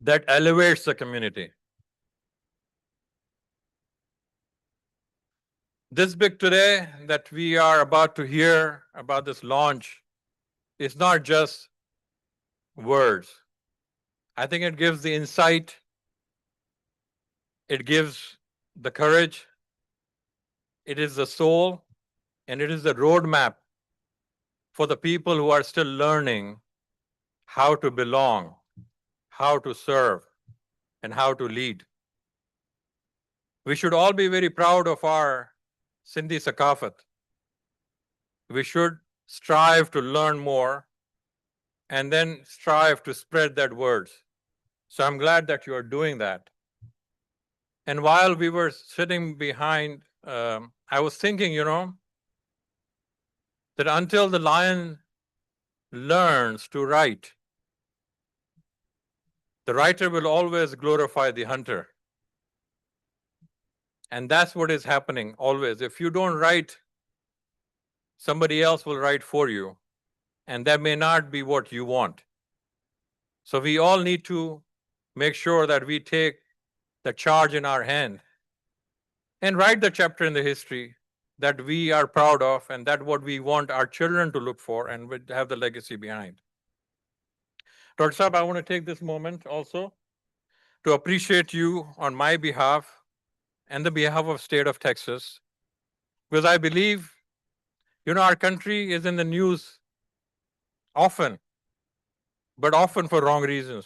that elevates the community. This big today that we are about to hear about this launch is not just words. I think it gives the insight, it gives the courage, it is the soul, and it is the roadmap for the people who are still learning how to belong, how to serve, and how to lead. We should all be very proud of our Sindhi Sakafat. We should strive to learn more and then strive to spread that words. So I'm glad that you are doing that. And while we were sitting behind, I was thinking, that until the lion learns to write, the writer will always glorify the hunter. And that's what is happening always. If you don't write, somebody else will write for you. And that may not be what you want. So we all need to make sure that we take the charge in our hand and write the chapter in the history that we are proud of and that what we want our children to look for and would have the legacy behind. Dr. Saab, I want to take this moment also to appreciate you on my behalf and the behalf of state of Texas, because I believe, our country is in the news often, but often for wrong reasons.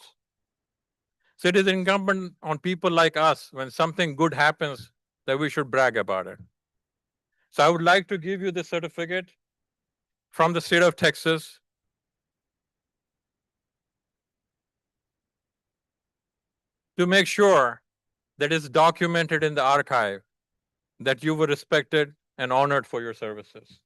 So it is incumbent on people like us, when something good happens, that we should brag about it. So I would like to give you this certificate from the state of Texas. To make sure that it's documented in the archive that you were respected and honored for your services.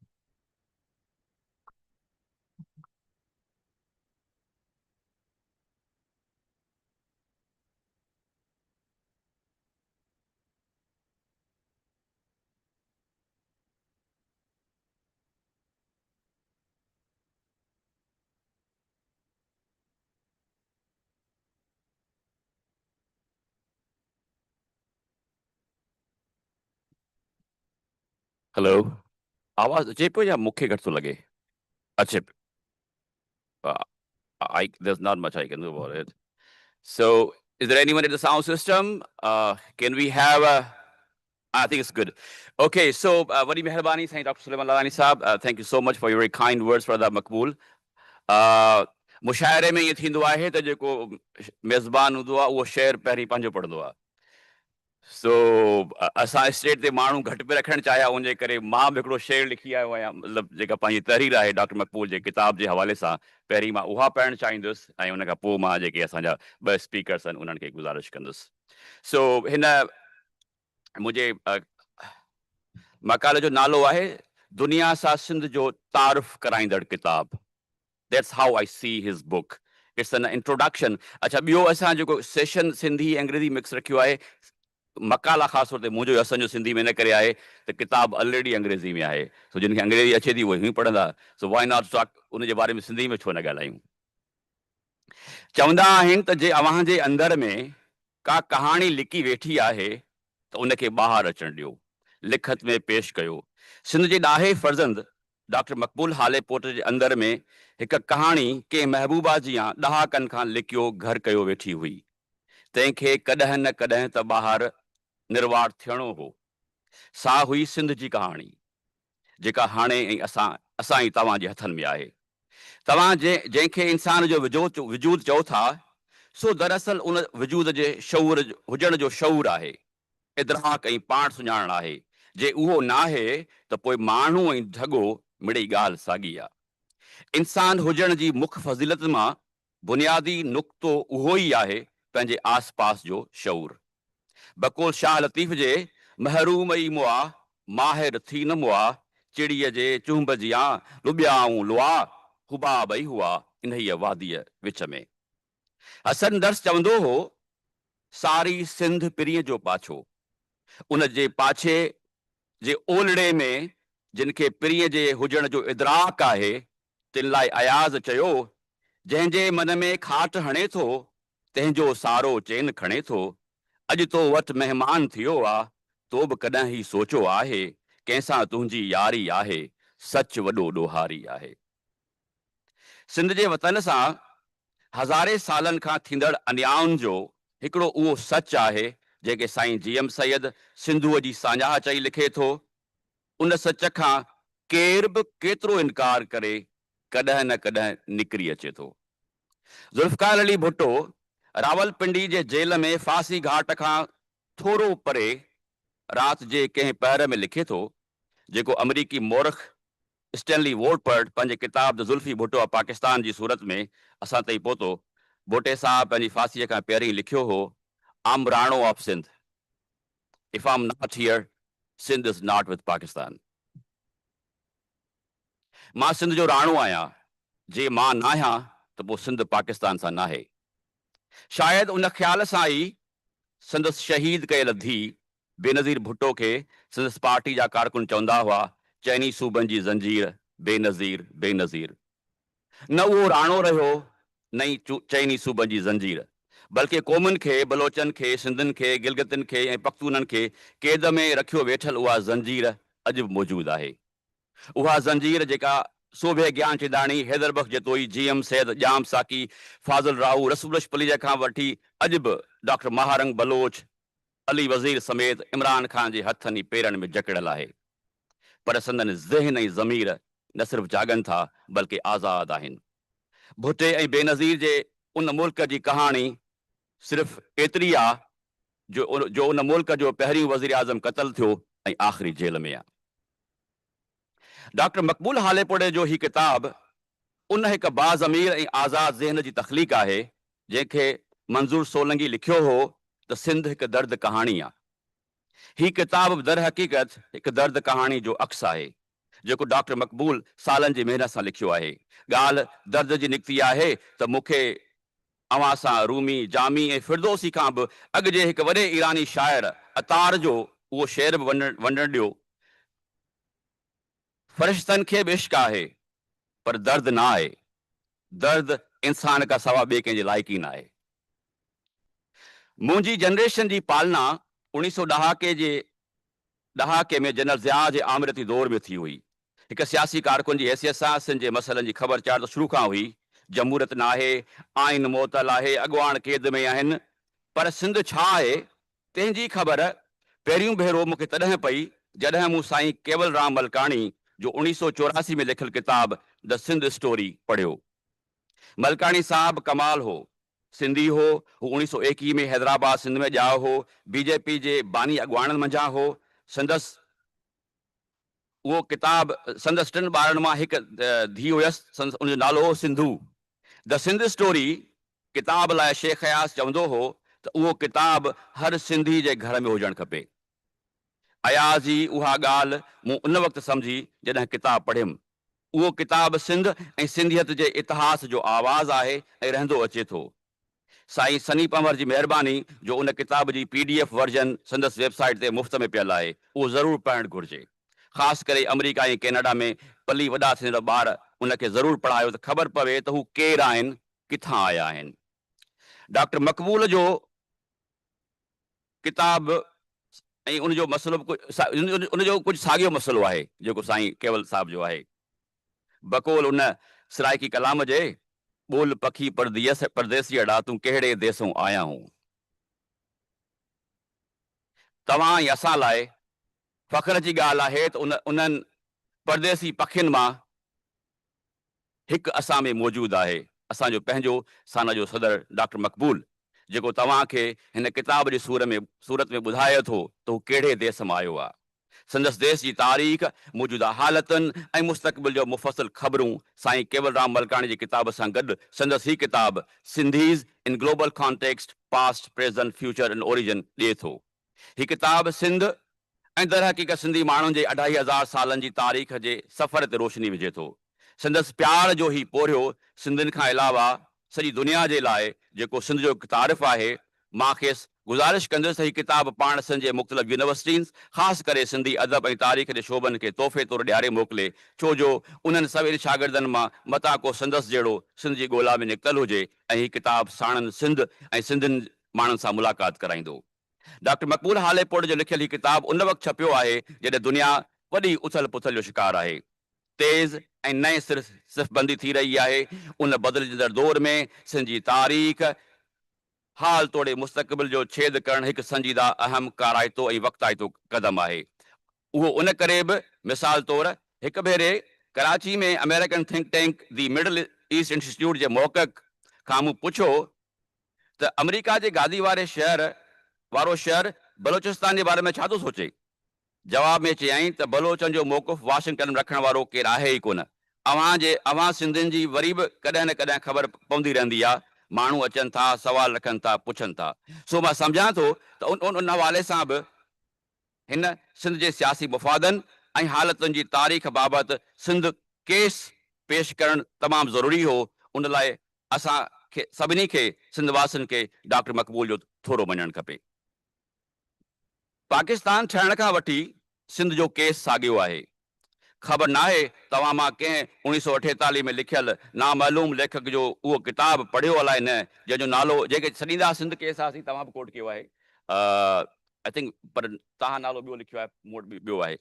Hello. आवाज अचे पियो या मूंखे घटि थो लॻे? अचे पियो. There's not much I can do about it. So, is there anyone in the sound system? Can we have a? I think it's good. Okay, so Wadi Meherbani, Saint Dr. Sulaiman Lalani Saab, thank you so much for your very kind words for the Maqbool. मुशाइरे में ये थींदो आहे त जेको मेज़बान हूंदो आहे उहो शेर पहिरीं पंहिंजो पढ़ंदो आहे. सो असां स्टेट ते माण्हू घटि पे रखणु चाहिया, उनजे करे मां बि हिकिड़ो शेर लिखी आयो आहियां. मतिलबु जेका पंहिंजी तहरीर आहे डॉक्टर मक़बूल जे किताब जे हवाले सां, पहिरीं मां उहा पढ़णु चाहींदुसि ऐं उन खां पोइ मां जेके असांजा ॿ स्पीकर्स आहिनि उन्हनि खे गुज़ारिश कंदुसि. सो हिन मुंहिंजे मक़ाले जो नालो आहे दुनिया सां सिंध जो तारुफ़ कराईंदड़ किताब. That's how I see his book. It's an introduction. अच्छा, ॿियो असां जेको सेशन सिंधी अंग्रेज़ी मिक्स रखियो आहे, मक़ाला ख़ासि तौर ते मुंहिंजो असांजो सिंधी में न करे आहे त किताब ऑलरेडी अंग्रेज़ी में आहे. सो जिन खे अंग्रेज़ी अचे थी उहे ई पढ़ंदा. सो वाई नॉट टॉक उन जे बारे में सिंधी में छो न ॻाल्हायूं. चवंदा आहिनि त जे अव्हां जे अंदर में का कहाणी लिकी वेठी आहे त उनखे ॿाहिरि अचणु ॾियो, लिखत में पेश कयो. सिंध जे ॾाहे फर्ज़ंद डॉक्टर मक़बूल हाले पोट जे अंदर में हिकु कहाणी कंहिं महबूबा जी ॾहाकनि खां लिकियो घर कयो वेठी हुई. तंहिंखे कॾहिं न कॾहिं त ॿाहिरि निर्वार थियणो हो. सा हुई सिंध जी कहाणी जेका हाणे असां ई तव्हां जे हथनि में आहे. तव्हां जंहिंखे इंसान जो वजूद चओ था, सो दरअसल उन वजूद जे शऊर हुजण जो शऊर आहे, इदराक ऐं पाण सुञाणणु आहे. जे उहो न आहे त पोइ माण्हू ऐं ढॻो मिड़ई ॻाल्हि साॻी आहे. इंसान हुजण जी मुख्य फज़ीलत मां बुनियादी नुक़्तो उहो ई आहे पंहिंजे आस पास जो शऊर. बक़ौल शाह लतीफ़ जे महरूम ई मुआ माहिर थी न मुआ चिड़ीअ जे चुंभ जियां लुॿियाऊं लुआ हुबाब ई हुआ इन ई वादीअ विच में. हसन दर्स चवंदो हो, सारी सिंध पिरीअ जो पाछो. उन जे पाछे जे ओलड़े में जिन खे पिरीअ जे हुजण जो इदराक आहे, तिन लाइ अयाज़ चयो, जंहिंजे मन में खाट हणे थो तंहिंजो सारो चैन खणे थो, अॼु तो वटि महिमान थियो आ, तो बि कॾहिं ई सोचो आहे, कंहिंसां तुंहिंजी यारी आहे, सच वॾो ॾोहारी आहे। सिंध जे वतन सां हज़ारे सालनि खां थींदड़ अन्याउनि जो हिकिड़ो उहो सच आहे जेके साईं जीएम सैयद सिंधूअ जी साञाह चई लिखे थो। उन सच खां केर बि केतिरो इनकार करे कॾहिं न कॾहिं निकिरी अचे थो। ज़ुल्फ़कार अली भुट्टो रावलपिंडी जे जेल में फांसी घाट खां थोरो परे रात जे कंहिं पहर में लिखे थो, जेको अमरीकी मोरख स्टैनली वोलपर्ट पंहिंजे किताब द ज़ुल्फ़ी भुट्टो ऑफ पाकिस्तान जी सूरत में असां ताईं पहुतो। भुट्टे साहब पंहिंजी फांसीअ खां पहिरीं लिखियो हो, I'm Rano of Sindh, if I'm not here, Sindh is not with Pakistan. मां सिंध जो राणो आहियां, जे मां न आहियां त पोइ सिंध पाकिस्तान सां नाहे। शायदि उन ख़्याल सां ई संदसि शहीद कयल धी बेनज़ीर भुट्टो खे संदसि पार्टी जा कारकुन चवंदा हुआ, चइनी सूबनि जी ज़ंजीर बेनज़ीर बेनज़ीर। न उहो राणो रहियो, न ई चइनी सूबनि जी ज़ंजीर, बल्कि क़ौमुनि खे, बलोचनि खे, सिंधियुनि खे, गिलगितनि खे ऐं पख्तूननि खे क़ैद में रखियो वेठल उहा ज़ंजीर अॼु बि मौजूदु आहे। उहा ज़ंजीर जेका सोभे ज्ञान चिदाणी, हैदर बख्श जतोई, जीएम सैयद, जाम साकी, फाज़िल राऊ, रसूल पलीज खां वठी अॼु बि डॉक्टर महारंग बलोच, अली वज़ीर समेत इमरान खान जे हथनि ऐं पेरनि में जकड़ियल आहे। पर संदन ज़हन ऐं ज़मीर न सिर्फ़ जागनि था, बल्कि आज़ाद आहिनि। भुट्टे ऐं बेनज़ीर जे उन मुल्क जी कहाणी सिर्फ़ एतिरी आहे जो उन मुल्क जो पहिरियों वज़ीर आज़म क़तल थियो ऐं आख़िरी जेल में आहे। डॉक्टर मक़बूल हालेपुड़े जो ही किताब उन हिकु बाज़मीर ऐं आज़ाद ज़हन जी तख़लीक़ आहे जंहिंखे मंज़ूर सोलंगी लिखियो हो त सिंध हिकु दर्द कहाणी आहे। ही किताब दर हक़ीक़त हिकु दर्द कहाणी जो अक्स आहे जेको डॉक्टर मक़बूल सालनि जी महिनत सां लिखियो आहे। ॻाल्हि दर्द जी निकिती आहे त मूंखे अवां सां रूमी, जामी ऐं फिरदौसी खां बि अॻु जे हिकु वॾे ईरानी शाइर अतार जो उहो शेर बि वंडण ॾियो, फ़रिश्तनि खे बि इश्क़ आहे पर दर्द न आहे, दर्द इंसान खां सवा ॿिए कंहिंजे लाइक़ ई न आहे। मुंहिंजी जनरेशन जी पालना 1900 ॾहाके में जनरल ज़िया जे आमरती दौर में थी हुई। हिकु सियासी कारकुन जी हैसियत सां सिंध जे मसइलनि जी ख़बर चार त शुरू खां हुई। जमहूरियत न आहे, आइन मुअतल आहे, अॻवान क़ैद में आहिनि, पर सिंध छा आहे तंहिंजी ख़बर पहिरियों भेरो मूंखे तॾहिं पई जॾहिं मूं साईं केवल राम मलकाणी जो 1984 में लिखियलु किताब द सिंध स्टोरी पढ़ियो। मलकाणी साहब कमाल हो, सिंधी हो, हू 1921 में हैदराबाद सिंध में ॼाओ हो, बीजेपी जे बानी अॻवाननि मंझां हो। संदसि उहो किताब संदसि टिनि ॿारनि मां हिकु धीउ हुयसि, उनजो नालो हो सिंधू। द सिंध स्टोरी किताब लाइ शेख हयास चवंदो हो त उहो किताब हर सिंधी जे घर में हुजणु खपे। अयाज़ जी उहा ॻाल्हि मूं उन वक़्तु सम्झी जॾहिं किताब पढ़ियुमि। उहो किताब सिंध ऐं सिंधियत जे इतिहास जो आवाज़ आहे ऐं रहंदो अचे थो। साईं सनी पंवर जी महिरबानी जो उन किताब जी PDF वर्जन संदसि वेबसाइट ते मुफ़्त में पियल आहे, उहो ज़रूरु पढ़णु घुरिजे। ख़ासि करे अमेरिका ऐं कैनेडा में पली वॾा थींदड़ ॿार उनखे ज़रूरु पढ़ायो त ख़बर पवे त हू केरु आहिनि, किथां आया आहिनि। डॉक्टर मक़बूल जो किताब ऐं उनजो मसइलो उनजो कुझु साॻियो मसइलो आहे जेको साईं केवल साहब जो आहे। बकौल उन सराइकी कलाम जे, ॿोल पखी परदेसी अड़ा तूं कहिड़े देसों आया हूं। तव्हां ऐं असां लाइ फ़ख्र जी ॻाल्हि आहे त उन्हनि परदेसी पखियुनि मां हिकु असां में मौजूदु आहे, असांजो पंहिंजो साना जो सदर डॉक्टर मक़बूल, जेको तव्हांखे हिन किताब जी सूरत में ॿुधाए थो त हू कहिड़े देस मां आयो आहे। संदसि देश जी तारीख़, मौजूदा हालतुनि ऐं मुस्तक़बिल जो मुफ़सिल ख़बरूं साईं केवल राम मलकाणी जी किताब सां गॾु संदसि ही किताब Sindhis in global context past present future and origin ॾिए थो। ही किताब सिंध ऐं दर हक़ीक़त सिंधी माण्हुनि जे 2500 सालनि जी तारीख़ जे सफ़र ते रोशनी विझे थो। संदसि प्यार जो ही पोरियो सिंधियुनि खां अलावा सॼी दुनिया जे लाइ जेको सिंध जो तारीफ़ आहे, मां खेसि गुज़ारिश कंदुसि ही किताब पाण सिंध जे मुख़्तलिफ़ यूनिवर्सिटीज़ ख़ासि करे सिंधी अदब ऐं तारीख़ जे शोबनि खे तोहफ़े तौरु ॾियारे मोकिले, छो जो उन्हनि सवेल शागिर्दनि मां मता को संदसि जहिड़ो सिंध जी ॻोल्हा में निकितल हुजे ऐं हीअ किताब साणनि सिंध ऐं सिंधियुनि माण्हुनि सां मुलाक़ात कराईंदो। डॉक्टर मक़बूल हालेपोड़ जो लिखियल ही किताब उन वक़्तु छपियो आहे जॾहिं दुनिया वॾी उथल पुथल जो शिकार आहे। तेज़ ऐं नए सिफ़बंदी थी रही आहे। उन बदिलजंदड़ दौर में सिंध जी तारीख़ हाल तोड़े मुस्तक़बिल जो छेद करण हिकु संजीदा अहम काराइतो ऐं वक़्ताइतो क़दम आहे। उहो उन करे बि मिसाल तौरु हिकु भेरे कराची में American think tank the middle east institute जे मोहक़क़ खां मूं पुछियो त अमेरिका जे गादी वारो शहर बलोचिस्तान जे बारे में छा थो सोचे। जवाब में चयाईं त बलोचनि जो मौक़ुफ़ वाशिंगटन में रखण वारो केरु आहे ई कोन। अवां सिंधियुनि जी वरी बि कॾहिं न कॾहिं ख़बर पवंदी रहंदी आहे। माण्हू अचनि था, सवाल रखनि था, पुछनि था। सो मां सम्झां थो त उन हवाले सां बि हिन सिंध जे सियासी मुफ़ादनि ऐं हालतुनि जी तारीख़ बाबति सिंध केस पेश करणु तमामु ज़रूरी हो। उन लाइ असांखे सभिनी खे सिंधवासियुनि खे डॉक्टर मक़बूल जो थोरो मञणु खपे। पाकिस्तान ठहण खां वठी सिंध जो केस साॻियो आहे। ख़बर नाहे तव्हां मां कंहिं 1948 में लिखियल नामालूम लेखक जो उहो किताब पढ़ियो अलाए न, जंहिंजो नालो जेके छॾींदा सिंध केस आहे तव्हां बि कोट कयो आहे। आई थिंक पर तव्हां नालो ॿियो लिखियो आहे, मूं वटि ॿियो आहे।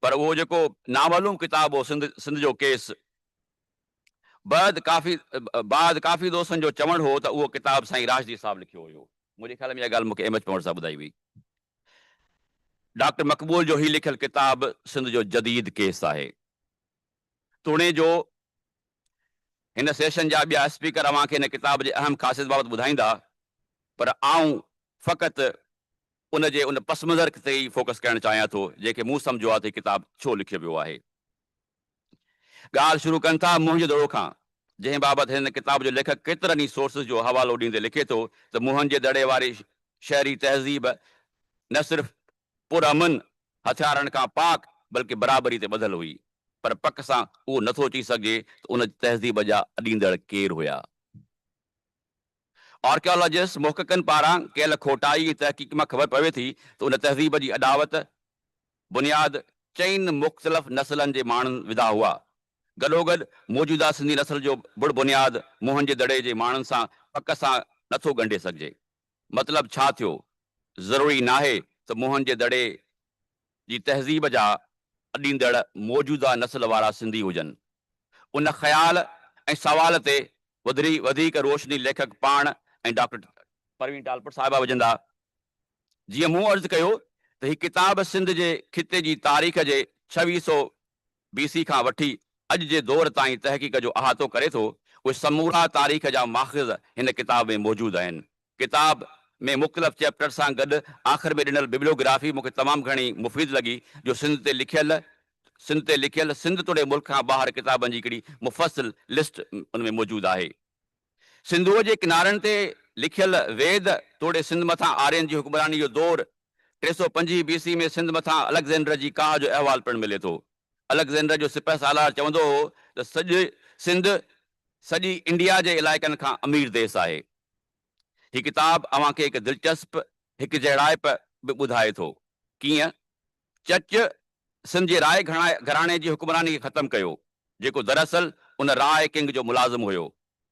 पर उहो जेको नामालूम किताब हो सिंध जो केस, बाद काफ़ी दोस्तनि जो चवणु हो त उहो किताब साईं राजदी साहिबु लिखियो हुयो। मुंहिंजे ख्याल में इहा ॻाल्हि मूंखे एम एच पवण सां ॿुधाई हुई। डॉक्टर मक़बूल जो ही लिखियल किताब सिंध जो जदीद केस आहे। तूणे जो हिन सेशन जा ॿिया स्पीकर अव्हांखे हिन किताब जे अहम ख़ासियत बाबति ॿुधाईंदा, पर आऊं फ़क़ति उन पस मंज़र ते ई फोकस करणु चाहियां थो जेके मूं सम्झो आहे त किताब छो लिखियो वियो आहे। ॻाल्हि शुरू कनि था मुंहिंजे दड़ो खां, जंहिं बाबति हिन किताब जो लेखक केतिरनि ई सोर्सिस जो हवालो ॾींदे लिखे थो त मुंहनि जे दड़े वारी शहरी तहज़ीब न सिर्फ़ पुरअमन हथियारनि खां पाक बल्कि बराबरी ते ॿधल हुई, पर पक सां उहो नथो अची सघे त उन तहज़ीब जा अॾींदड़ केरु हुया। आर्कियोलॉजिस्ट मुहक़क़नि पारां कयल खोटाई तहक़ीक़ मां ख़बर पवे थी त उन तहज़ीब जी अॾावत बुनियाद चइनि मुख़्तलिफ़ नसलनि जे माण्हुनि विधा हुआ। गॾोगॾु मौजूदा सिंधी नसल जो बुड़ बुनियाद मुंहनि जे दड़े जे माण्हुनि सां पक सां नथो ॻंढे सघिजे। मतिलबु छा थियो? ज़रूरी नाहे त मुंहनि जे दड़े जी तहज़ीब जा अॾींदड़ मौजूदा नसल वारा सिंधी हुजनि। उन ख़्याल ऐं सवाल ते वधीक रोशनी लेखक पाण ऐं डॉक्टर परवीन टालपुर साहिबा विझंदा। जीअं मूं अर्ज़ु कयो त ही किताब सिंध जे खिते जी तारीख़ जे 2600 BC खां वठी अॼु जे दौर ताईं तहक़ीक़ जो अहातो करे थो। उहे समूरा तारीख़ जा माख़ज़ हिन किताब में मौजूदु आहिनि। किताब में मुख़्तलिफ़ चैप्टर सां गॾु आख़िर में ॾिनल बिब्लियोग्राफी मूंखे तमामु घणी मुफ़ीद लॻी, जो सिंध ते लिखियल सिंध तोड़े मुल्क खां ॿाहिरि किताबनि जी हिकिड़ी मुफ़सिल लिस्ट उन में मौजूदु आहे। सिंधूअ जे किनारनि ते लिखियल वेद तोड़े सिंध मथां आर्यन जी हुक्मरानी जो दौर 325 BC में सिंध मथां अलेक्जेंडर जी काह जो अहवाल पिणु मिले थो। अलेक्जेंडर जो सिपह सालार चवंदो हो त सिंध सॼी इंडिया जे इलाइक़नि खां अमीर देश आहे। ही किताब अव्हांखे हिकु दिलचस्प हिकु जहिड़ाइप बि ॿुधाए थो। कीअं चच सिंध जे राय घराणे जी हुक्मरानी खे ख़तमु कयो, जेको दरअसल उन राय किंग जो मुलाज़िम हुयो।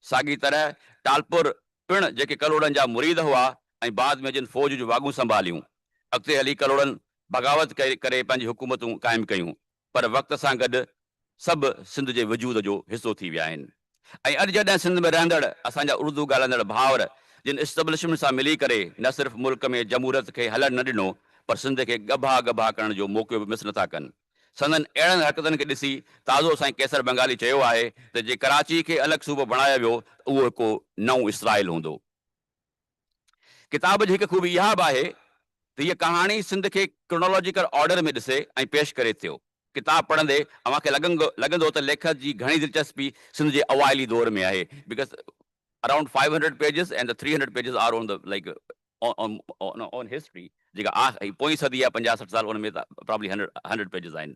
साॻी तरह टालपुर पिणु जेके कलोड़नि जा मुरीद हुआ ऐं बाद में जिन फ़ौज जूं वागूं संभालियूं, अॻिते हली कलोड़नि बग़ावत करे पंहिंजी हुकूमतूं क़ाइमु कयूं, पर वक़्त सां गॾु सभु सिंध जे वजूद जो हिसो थी विया आहिनि। ऐं अॼु जॾहिं सिंध में रहंदड़ असांजा उर्दू ॻाल्हाईंदड़ भाउर जिन इस्टेब्लिशमेंट सां मिली करे न सिर्फ़ु मुल्क में जमूरियत खे हलणु न ॾिनो, पर सिंध खे गभा करण जो मौक़ो बि मिस नथा कनि। संदन अहिड़नि हरकतनि खे ॾिसी ताज़ो साईं केसर बंगाली चयो आहे त जे कराची खे अलॻि सूबो बणायो वियो त उहो हिकु नओं इसराइल हूंदो। किताब जी हिकु ख़ूबी इहा बि आहे त हीअ कहाणी सिंध खे क्रोनोलॉजिकल ऑर्डर में ॾिसे ऐं पेश करे थियो। किताब पढ़ंदे अव्हांखे लॻंदो त लेखक जी घणी दिलचस्पी सिंध जे अवाइली दौर में आहे, because around 500 pages and the 300 pages are on the on history. जेका पोइ सदी आहे 50-60 साल, उन में probably 100 pages आहिनि।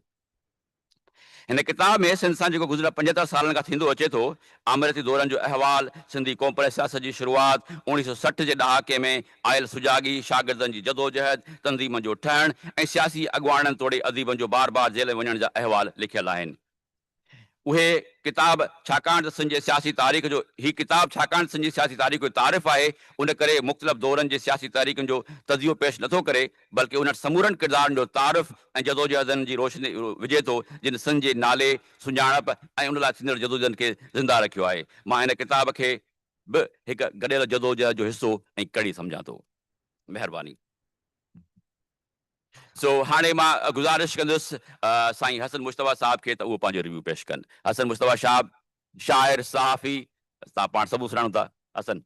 हिन किताब में सिंध सां जेको गुज़िरियल 75 सालनि खां थींदो अचे थो, आमिरती दौरनि जो अहवाल, सिंधी क़ौम सियासत जी शुरूआति, 1960 जे ॾहाके में आयल सुजागी, शागिर्दनि जी जदोजहद, तंज़ीम जो ठहिणु ऐं सियासी अॻुवाणनि तोड़े अदीबनि जो बार बार जेल में वञण जा अहवाल लिखियल आहिनि। उहे किताब छाकाणि त सिंध जे सियासी तारीख़ जो ही किताब छाकाणि सिंध जी सियासी तारीख़ जो तारीफ़ आहे, उन करे मुख़्तलिफ़ दौरनि जे सियासी तारीख़नि जो तज़ियो पेश नथो करे, बल्कि उन समूरनि किरदारनि जो तारीफ़ ऐं जदोजहदनि जी रोशनी विझे थो, जिन सिंध जे नाले, सुञाणप ऐं उन लाइ थींदड़ जदोजहदनि खे ज़िंदा रखियो आहे। मां हिन किताब खे बि हिकु गॾियल जदोजहद जो हिसो ऐं कड़ी सम्झां थो। महिरबानी। सो हाणे मां गुज़ारिश कंदुसि साईं हसन मुश्तबा साहब खे त उहो पंहिंजो रिव्यू पेश कनि। हसन मुश्तबा साहब, शाइर, सहाफ़ी, तव्हां पाण सभु सुञाणो था। हसन।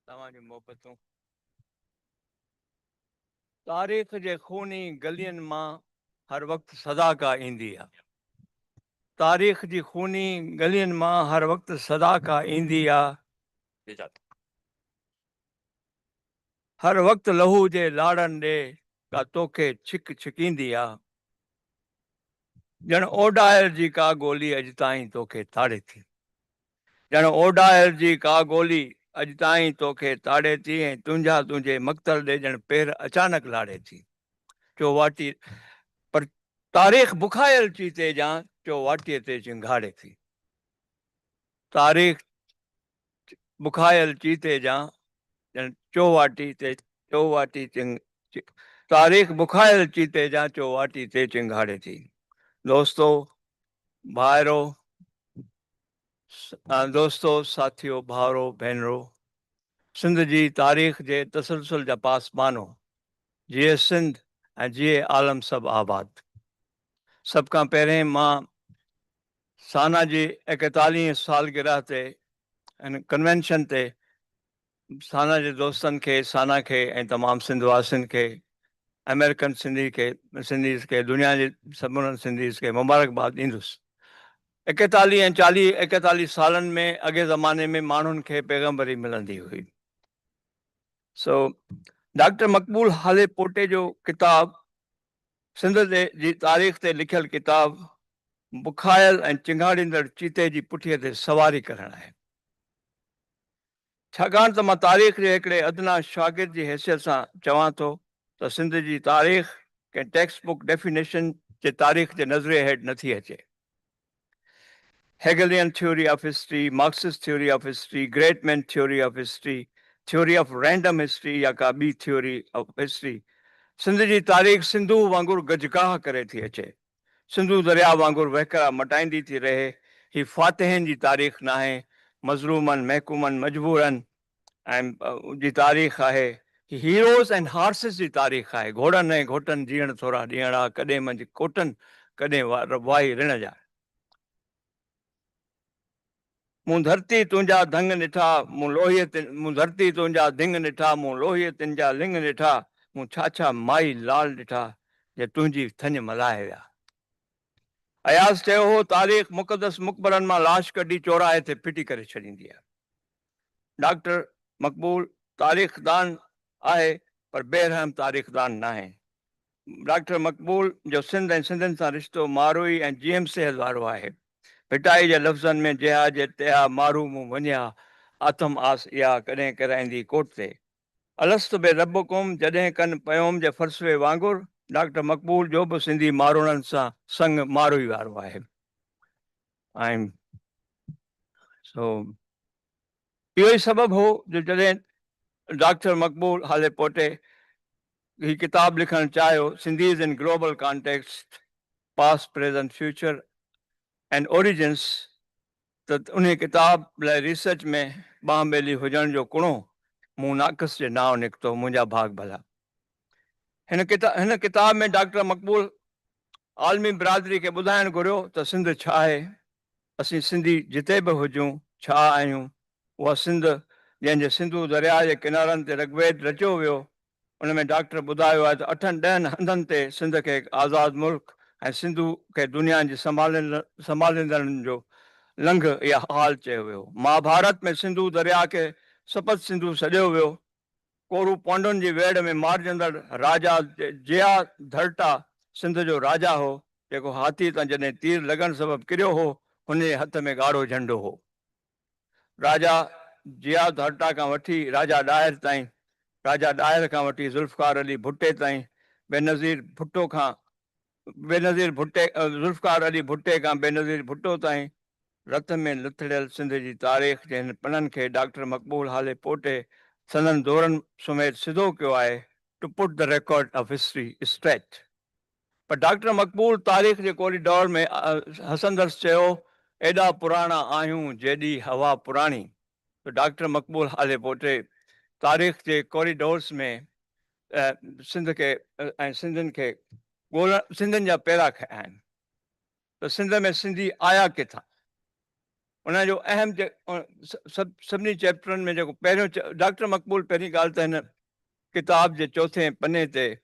तव्हांजी मोहबतूं। तारीख़ जे खूनी गलियुनि मां हर वक़्तु सदा का ईंदी आहे। तारीख़ जी खूनी गलियुनि मां हर वक़्तु सदा का ईंदी आहे। हर वक़्तु लहू जे लाड़नि ॾे का तोखे छिक छिकींदी आहे। ॼण ओडायल जी का गोली अॼु ताईं तोखे ताड़े थी। ॼण ओडायल जी का गोली अॼु ताईं तोखे ताड़े थी ऐं तुंहिंजे मक़तल ॾे ॼण पेर अचानक लाड़े थी। चौवाटी पर तारीख़ बुखायल चीते जा चौवाटीअ ते चिंगाड़े थी। तारीख़ बुखायल चीते जा तारीख़ बुखायल चीते जा चौवाटी ते चिंगाड़े थी। दोस्तों, भाइरो, दोस्तों, साथियों, भाउरो, भेनरो, सिंध जी तारीख़ जे तसलसल जा पासबानो, जिए सिंध ऐं जिए आलम सभु आबाद। सभ खां पहिरें मां साना जी 41 सालगिरह ते कन्वेंशन ते साना जे दोस्तनि खे, साना खे ऐं तमामु सिंध वासियुनि खे, अमेरिकन सिंधीज़ खे, दुनिया जे सभिनी सिंधीज़ खे मुबारकबाद ॾींदुसि। 41 सालनि में अॻे ज़माने में माण्हुनि खे पैगम्बरी मिलंदी हुई। सो डॉक्टर मक़बूल हाले पोटे जो किताब, सिंध जी तारीख़ ते लिखियल किताब, बुखायल ऐं चिंगाड़ींदड़ चीते जी पुठीअ ते सवारी करणु आहे। छाकाणि त मां तारीख़ जे हिकिड़े अदना शागिर्द जी हैसियत सां चवां थो त सिंध जी तारीख़ कंहिं टेक्स्ट बुक डेफिनेशन जे तारीख़ जे नज़रिए हेठि नथी अचे। Hegelian theory of history, Marxist theory of history, great man theory of history, theory of random history या का ॿी theory of history, सिंध जी तारीख़ सिंधू वांगुरु गजगाह करे थी अचे। सिंधू दरिया वांगुरु वहकरा मटाईंदी थी रहे। ही फ़ातिहनि जी तारीख़ न आहे, मज़लूमनि, महकूमनि, मजबूरनि ऐं जी तारीख़ आहे। ही हीरोज़ एंड हॉर्सिस जी तारीख़ आहे। घोड़नि ऐं घोटनि जीअण थोरा ॾींहड़ा, कॾहिं मंझि कोटनि, कॾहिं वाही रिण जा। मूं धरती तुंहिंजा धंग ॾिठा, मूं धरती तुंहिंजा धिंग ॾिठा, मूं लोहीअ तुंहिंजा लिंग ॾिठा, मूं छा माई लाल ॾिठा जे तुंहिंजी थञ मल्हाए विया। अयाज़ चयो हो, तारीख़ मुक़दस मुक़बरनि मां लाश कढी चौराहे ते फिटी करे छॾींदी आहे। डॉक्टर मक़बूल तारीख़दान आहे, पर बेरहम तारीख़दान न आहे। डॉक्टर मक़बूल जो सिंध ऐं सिंधियुनि सां रिश्तो मारोई ऐं जीएम सेहल वारो आहे। पिटाई जे लफ़्ज़नि में जिहा जे तिहा मारू मूं वञिया, आतम आस इहा कॾहिं कराईंदी कोट ते। अलस्त बे रबकुम जॾहिं कनि पयोम जे फ़लसफ़े वांगुरु, डॉक्टर मक़बूल जो बि सिंधी मारुड़नि सां संग मारोई वारो आहे। ऐं इहो ई सबबु हो जो जॾहिं डॉक्टर मक़बूल हाले पोटे ही किताब लिखणु चाहियो, Sindhis in global context, past, present, future and origins, त उन किताब लाइ रिसर्च में ॿांह हुजण जो कुणो मूं नाक़िस जे नाव निकितो। मुंहिंजा भाग भला। हिन किताब में डॉक्टर मक़बूल आलमी बिरादरी खे ॿुधाइणु घुरियो त सिंध छा आहे, असीं सिंधी जिते बि हुजूं छा आहियूं। उहा सिंध जंहिंजे सिंधू दरिया जे किनारनि ते ऋग्वेद रचियो वियो, उन में डॉक्टर ॿुधायो आहे त 8-10 हंधनि ते सिंध खे हिकु आज़ादु मुल्क ऐं सिंधू खे दुनिया जी संभालींदड़नि जो लंघ या हाल चयो वियो। महाभारत में सिंधू दरिया खे सपत सिंधू सॾियो वियो। कोरू पौंडुनि जी वेड़ में मारजंदड़ राजा जिया धरटा सिंध जो राजा हो। जेको हाथी तां जॾहिं तीर लॻण सबबु किरियो हो, हुन जे हथ में ॻाढ़ो झंडो हो। राजा जियाद हट्टा खां वठी राजा डायर ताईं, राजा डायर खां वठी ज़ुल्फ़कार अली भुट्टे ताईं, बेनज़ीर भुट्टो खां बेनज़ीर भुट्टे ज़ुल्फ़कार अली भुट्टे खां बेनज़ीर भुट्टो ताईं रत में लथड़ियल सिंध जी तारीख़ जे हिन पननि खे डॉक्टर मक़बूल हाले पोटे संदन दौरनि समेत सिधो कयो आहे, to put the record of history straight. पर डॉक्टर मक़बूल तारीख़ जे कॉरिडोर में हसंदर्स चयो, एॾा पुराणा आहियूं जेॾी हवा पुराणी। तो डॉक्टर मक़बूल हाले पोटे तारीख़ जे कॉरिडोर्स में सिंध खे ऐं सिंधियुनि खे ॻोल्हण, सिंधियुनि जा पैरा खया आहिनि। त सिंध में सिंधी आया किथां, उनजो अहम सभिनी चैप्टरनि में जेको पहिरियों डॉक्टर मक़बूल पहिरीं ॻाल्हि त हिन किताब जे चौथे पने ते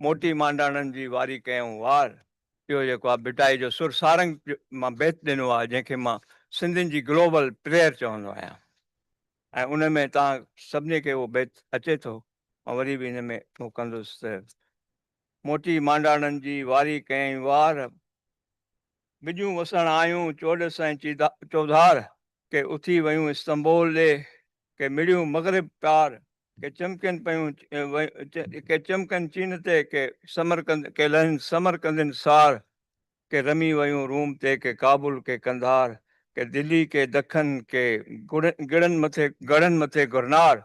मोटी मांडाणनि जी वारी कयूं वार, इहो जेको आहे बिटाई जो सुर सारंग मां बैत ॾिनो आहे, जंहिंखे मां सिंधियुनि जी ग्लोबल प्रेयर चवंदो आहियां। ऐं उन में तव्हां सभिनी खे उहो बैत अचे थो, मां वरी बि हिन में उहो कंदुसि त मोटी मांडाणनि जी वारी कयईं वार, बिजूं वसण आयूं चोॾस ऐं चौधार, के उथी वयूं इस्तंबोल ॾे, के मिड़ियूं मग़रिब प्यार, के चमकनि पियूं के चमकनि चीन ते, के समरकंद के लहनि समरकंदनि सार, के रमी वयूं रूम ते, के काबुल के कंधार, के दिल्ली के दखन, के गढ़नि मथे गुरनार,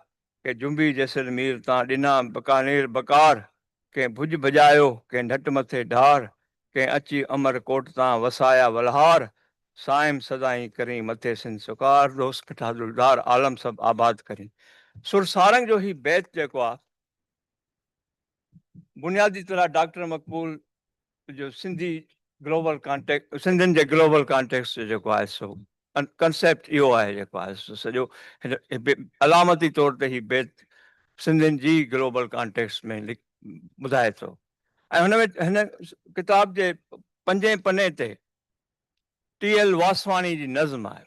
के जुंबी जैसलमेर तां ॾिना बकानेर बकार, के भुज भॼायो के ढट मथे ढार, के अची अमरकोट तां वसाया वलहार, साइम सदाई करी मथे सिंध सुकार, दोस्त कठा दुलदार आलम सभु आबाद करी। सुर सारंग जो ही बैत जेको आहे बुनियादी तरह डॉक्टर मक़बूल जो सिंधी ग्लोबल कॉन्टेक्स्ट, सिंधियुनि जे ग्लोबल कॉन्टेक्स्ट जो जेको आहे सो कंसेप्ट इहो आहे जेको आहे सॼो अलामती तौर ते ही बैत सिंधियुनि जी ग्लोबल कॉन्टेक्स्ट में ॿुधाए थो। ऐं हुन में हिन किताब जे 5 पने ते टी.एल. वासवाणी जी नज़्म आहे।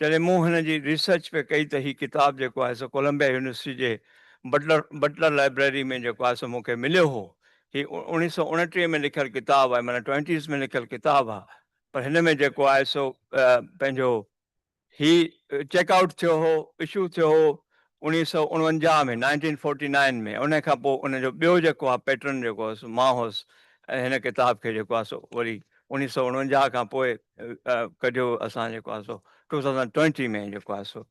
जॾहिं मूं हिन जी रिसर्च पे कई त ही किताब जेको आहे सो कोलंबिया यूनिवर्सिटी जे बटलर लाइब्रेरी में जेको आहे सो मूंखे मिलियो हो। ही 1929 में लिखियल किताब आहे, माना 20s में लिखियल किताब आहे, पर हिन में जेको आहे सो पंहिंजो ही चेकआउट थियो हो, इशू थियो हो 1949 में 1949 में। उन खां पोइ उनजो ॿियो जेको आहे पैटर्न जेको आहे सो मां हुउसि, ऐं हिन किताब खे जेको आहे सो वरी 1949 खां पोइ कढियो असां जेको आहे सो 2020 में जेको आहे सो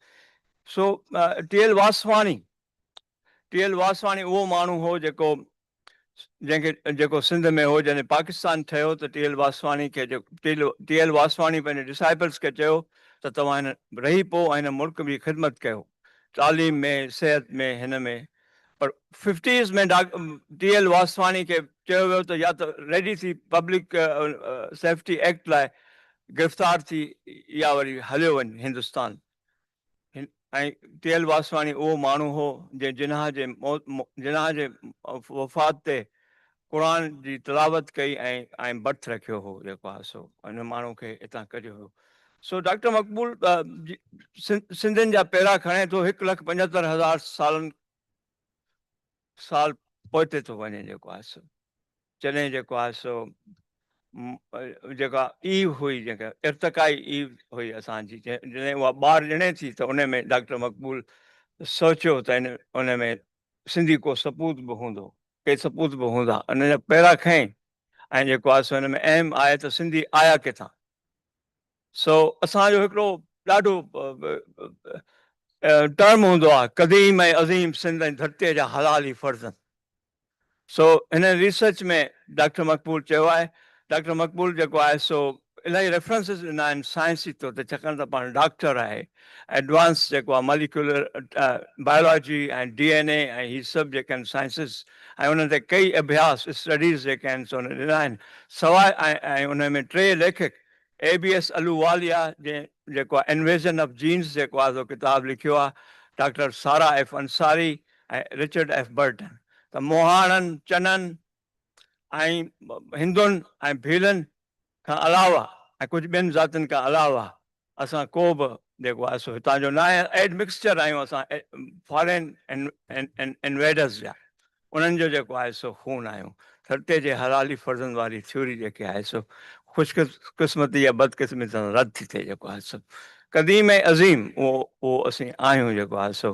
टी.एल. वासवाणी उहो माण्हू हो जेको सिंध में हो। जॾहिं पाकिस्तान ठहियो त टी.एल. वासवाणी खे टी.एल. वासवाणी पंहिंजे डिसाइपल्स खे चयो त तव्हां हिन रही पोइ ऐं हिन मुल्क जी ख़िदमत कयो, तालीम में, सिहत में, हिन में। पर 50s में टी.एल. वासवाणी खे चयो वियो त या त रेडी थी पब्लिक सेफ्टी एक्ट लाइ गिरफ़्तार थी, या वरी हलियो वञ हिंदुस्तान। ऐं टी.एल. वासवाणी उहो माण्हू हो जंहिं जिनाह जे वफ़ात ते क़ुर जी तिलावत कई ऐं बर्थ रखियो हो जेको आहे सो हिन माण्हू खे हितां कढियो हो। सो डॉक्टर मक़बूल सिंधियुनि जा पैरा खणे थो, 1,75,000 साल पोइते थो वञे जेको आहे सो। जॾहिं जेको आहे सो जेका ईव हुई, जेका इर्तकाई ईव हुई असांजी, जॾहिं उहा ॿार ॼणे थी त उन में डॉक्टर मक़बूल सोचियो त उन में सिंधी को सपूत बि हूंदो, के सपूत बि हूंदा, उन जा पैरा खईं। ऐं जेको आहे सो हिन में अहम आहे त सिंधी आया किथां। सो असांजो हिकिड़ो ॾाढो टर्म हूंदो आहे, क़दीम ऐं अज़ीम सिंध ऐं धरतीअ जा हलाली फर्ज़। सो हिन रिसर्च में डॉक्टर मक़बूल चयो आहे, डॉक्टर मक़बूल जेको आहे सो इलाही रेफरेंसिस ॾिना आहिनि साइंसी तौर ते, छाकाणि त पाण डॉक्टर आहे। एडवांस जेको आहे मॉलिक्यूलर बायोलॉजी ऐं DNA ऐं हीअ सभु जेके आहिनि साइंसिस, ऐं उन ते कई अभ्यास स्टडीज़ जेके आहिनि सो उन ॾिना आहिनि। सवाइ ऐं उन में 3 लेखक ABS अलूवालिया जेको आहे इन्वेजन ऑफ जीन्स जेको आहे सो किताबु लिखियो आहे, डॉक्टर सारा F. अंसारी ऐं रिचर्ड F. बर्टन। त मोहाणनि, चननि ऐं हिंदुनि ऐं भीलनि खां अलावा ऐं कुझु ॿियनि ज़ातियुनि खां अलावा असां को बि जेको आहे सो हितां जो न आहे। एडमिक्सचर आहियूं असां फॉरेन इन्वेडर्स जा, उन्हनि जो जेको आहे सो खून आहियूं। त सटे जे हलाली फर्ज़नि वारी थ्योरी जेके आहे सो ख़ुशकिस्मती या बदकिस्मती सां रद्द थी थिए जेको आहे सो क़दीम ऐं अज़ीम उहो असीं आहियूं जेको आहे सो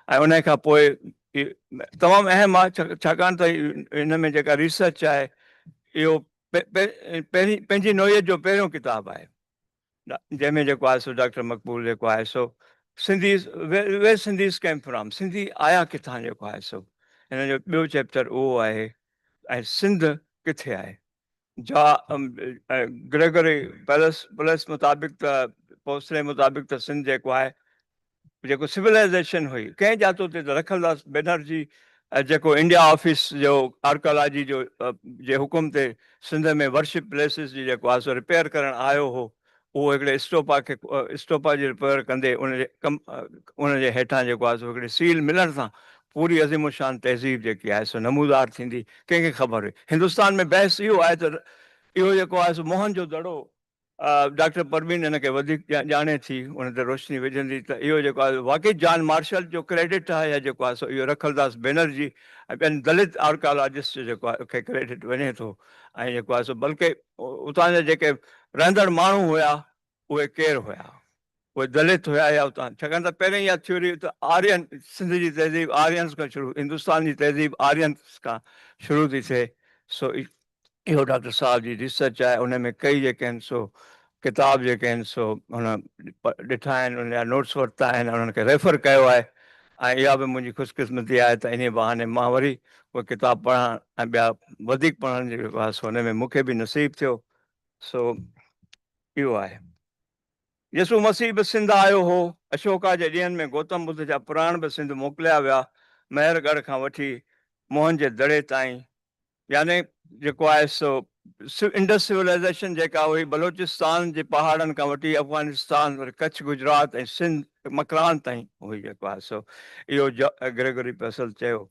ऐं उन खां पोइ तमामु अहम आहे छाकाणि त हिन में जेका रिसर्च आहे इहो पंहिंजी नोयत जो पहिरियों किताबु आहे जंहिंमें जेको आहे सो डॉक्टर मक़बूल जेको आहे सो Sindhis way Sindhis came from Sindhi आया किथां जेको आहे सो हिन जो ॿियो चैप्टर उहो आहे ऐं सिंध किथे आहे ग्रेगरी पैलेस मुताबिक़ त पोसले मुताबिक़ त सिंध जेको आहे जेको सिविलाइज़ेशन हुई कंहिं जातो ते त रखलदास बैनर्जी जेको इंडिया ऑफिस जो आर्कोलॉजी जो जे हुकुम ते सिंध में वर्शिप प्लेसिस जी जेको आहे सो रिपेयर करणु आयो हो उहो हिकिड़े स्टोपा जी रिपेयर कंदे उनजे हेठां जेको आहे सो हिकिड़ी सील मिलण सां पूरी अज़ीमुशान तहज़ीब जेकी आहे सो नमूदार थींदी कंहिंखे ख़बर हुई हिंदुस्तान में बहस इहो आहे त इहो जेको आहे सो मोहन जो दड़ो डॉक्टर परवीन हिन खे वधीक ॼाणे थी उन ते रोशनी विझंदी त इहो जेको आहे वाक़ई जॉन मार्शल जो क्रेडिट आहे या जेको आहे सो इहो रखलदास बैनर्जी ऐं ॿियनि दलित आर्कोलॉजिस्ट जो जेको आहे खे क्रेडिट वञे थो ऐं जेको आहे सो बल्कि उतां जा जेके रहंदड़ माण्हू हुया उहे केरु हुया उहे दलित हुया या उतां छाकाणि त पहिरियों इहा थ्योरी त आर्यन सिंध जी तहज़ीब आर्यन्स खां शुरू हिंदुस्तान जी तहज़ीब आर्यन्स खां शुरू थी थिए सो इहो डॉक्टर साहब जी रिसर्च आहे उन में कई जेके आहिनि सो किताब जेके आहिनि सो हुन ॾिठा आहिनि उन जा नोट्स वरिता आहिनि उन्हनि खे रेफर कयो आहे ऐं इहा बि मुंहिंजी ख़ुशकिस्मती आहे त इन बहाने मां वरी उहे किताब पढ़ा ऐं ॿिया वधीक पढ़ण जेको आहे सो हुन में मूंखे बि नसीबु थियो सो इहो आहे यसू मसीह बि सिंध आयो हो अशोका जे ॾींहंनि में गौतम बुद्ध जा पुराण बि सिंध मोकिलिया विया मेहरगढ़ खां वठी मोहन जे दड़े ताईं यानी जेको आहे सो इंडस सिविलाइज़ेशन जेका हुई बलोचिस्तान जे पहाड़नि खां वठी अफ़गानिस्तान वरी कच्छ गुजरात ऐं सिंध मकरान ताईं हुई जेको आहे सो इहो ग्रेगरी पैसल चयो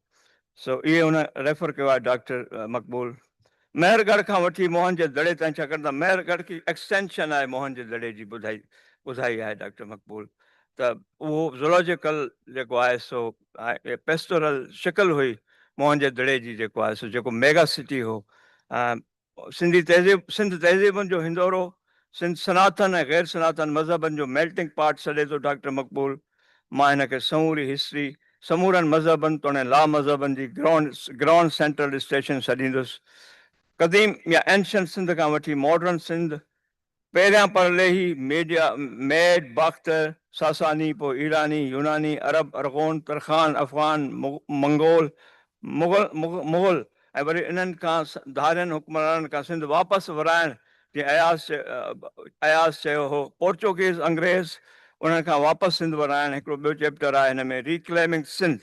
सो इहे हुन रेफर कयो आहे डॉक्टर मक़बूल मेहरगढ़ खां वठी मोहन जे दड़े ताईं छाकाणि त मेहरगढ़ की एक्सटेंशन आहे मोहन जे दड़े जी ॿुधाई आहे डॉक्टर मक़बूल त उहो ज़ूलॉजिकल जेको आहे सो पेस्टोरल शिकिल हुई मोहन जे दड़े जी जेको आहे सो जेको मेगा सिटी हो सिंध तहज़ीबुनि जो हिंदोरो सिंध सनातन ऐं ग़ैर सनातन मज़हबनि जो मेल्टिंग पॉट सॾे थो डॉक्टर मक़बूल मां हिन खे समूरी हिस्ट्री समूरनि मज़हबनि तोड़े ला मज़हबनि जी ग्राउंड सेंट्रल स्टेशन छॾींदुसि क़दीम या एंशियन सिंध खां वठी मॉडर्न सिंध पहिरियां परलेही मेड बाख्तर सासानी पोइ ईरानी यूनानी अरब अरगोन तरखान अफ़गान मुग़ल ऐं वरी इन्हनि खां धारियनि हुकमराननि खां सिंध वापसि वराइण जीअं अयाज़ चयो हो पोर्चुगीज़ अंग्रेज़ उन्हनि खां वापसि सिंध वराइण हिकिड़ो ॿियो चैप्टर आहे हिन में रिक्लेमिंग सिंध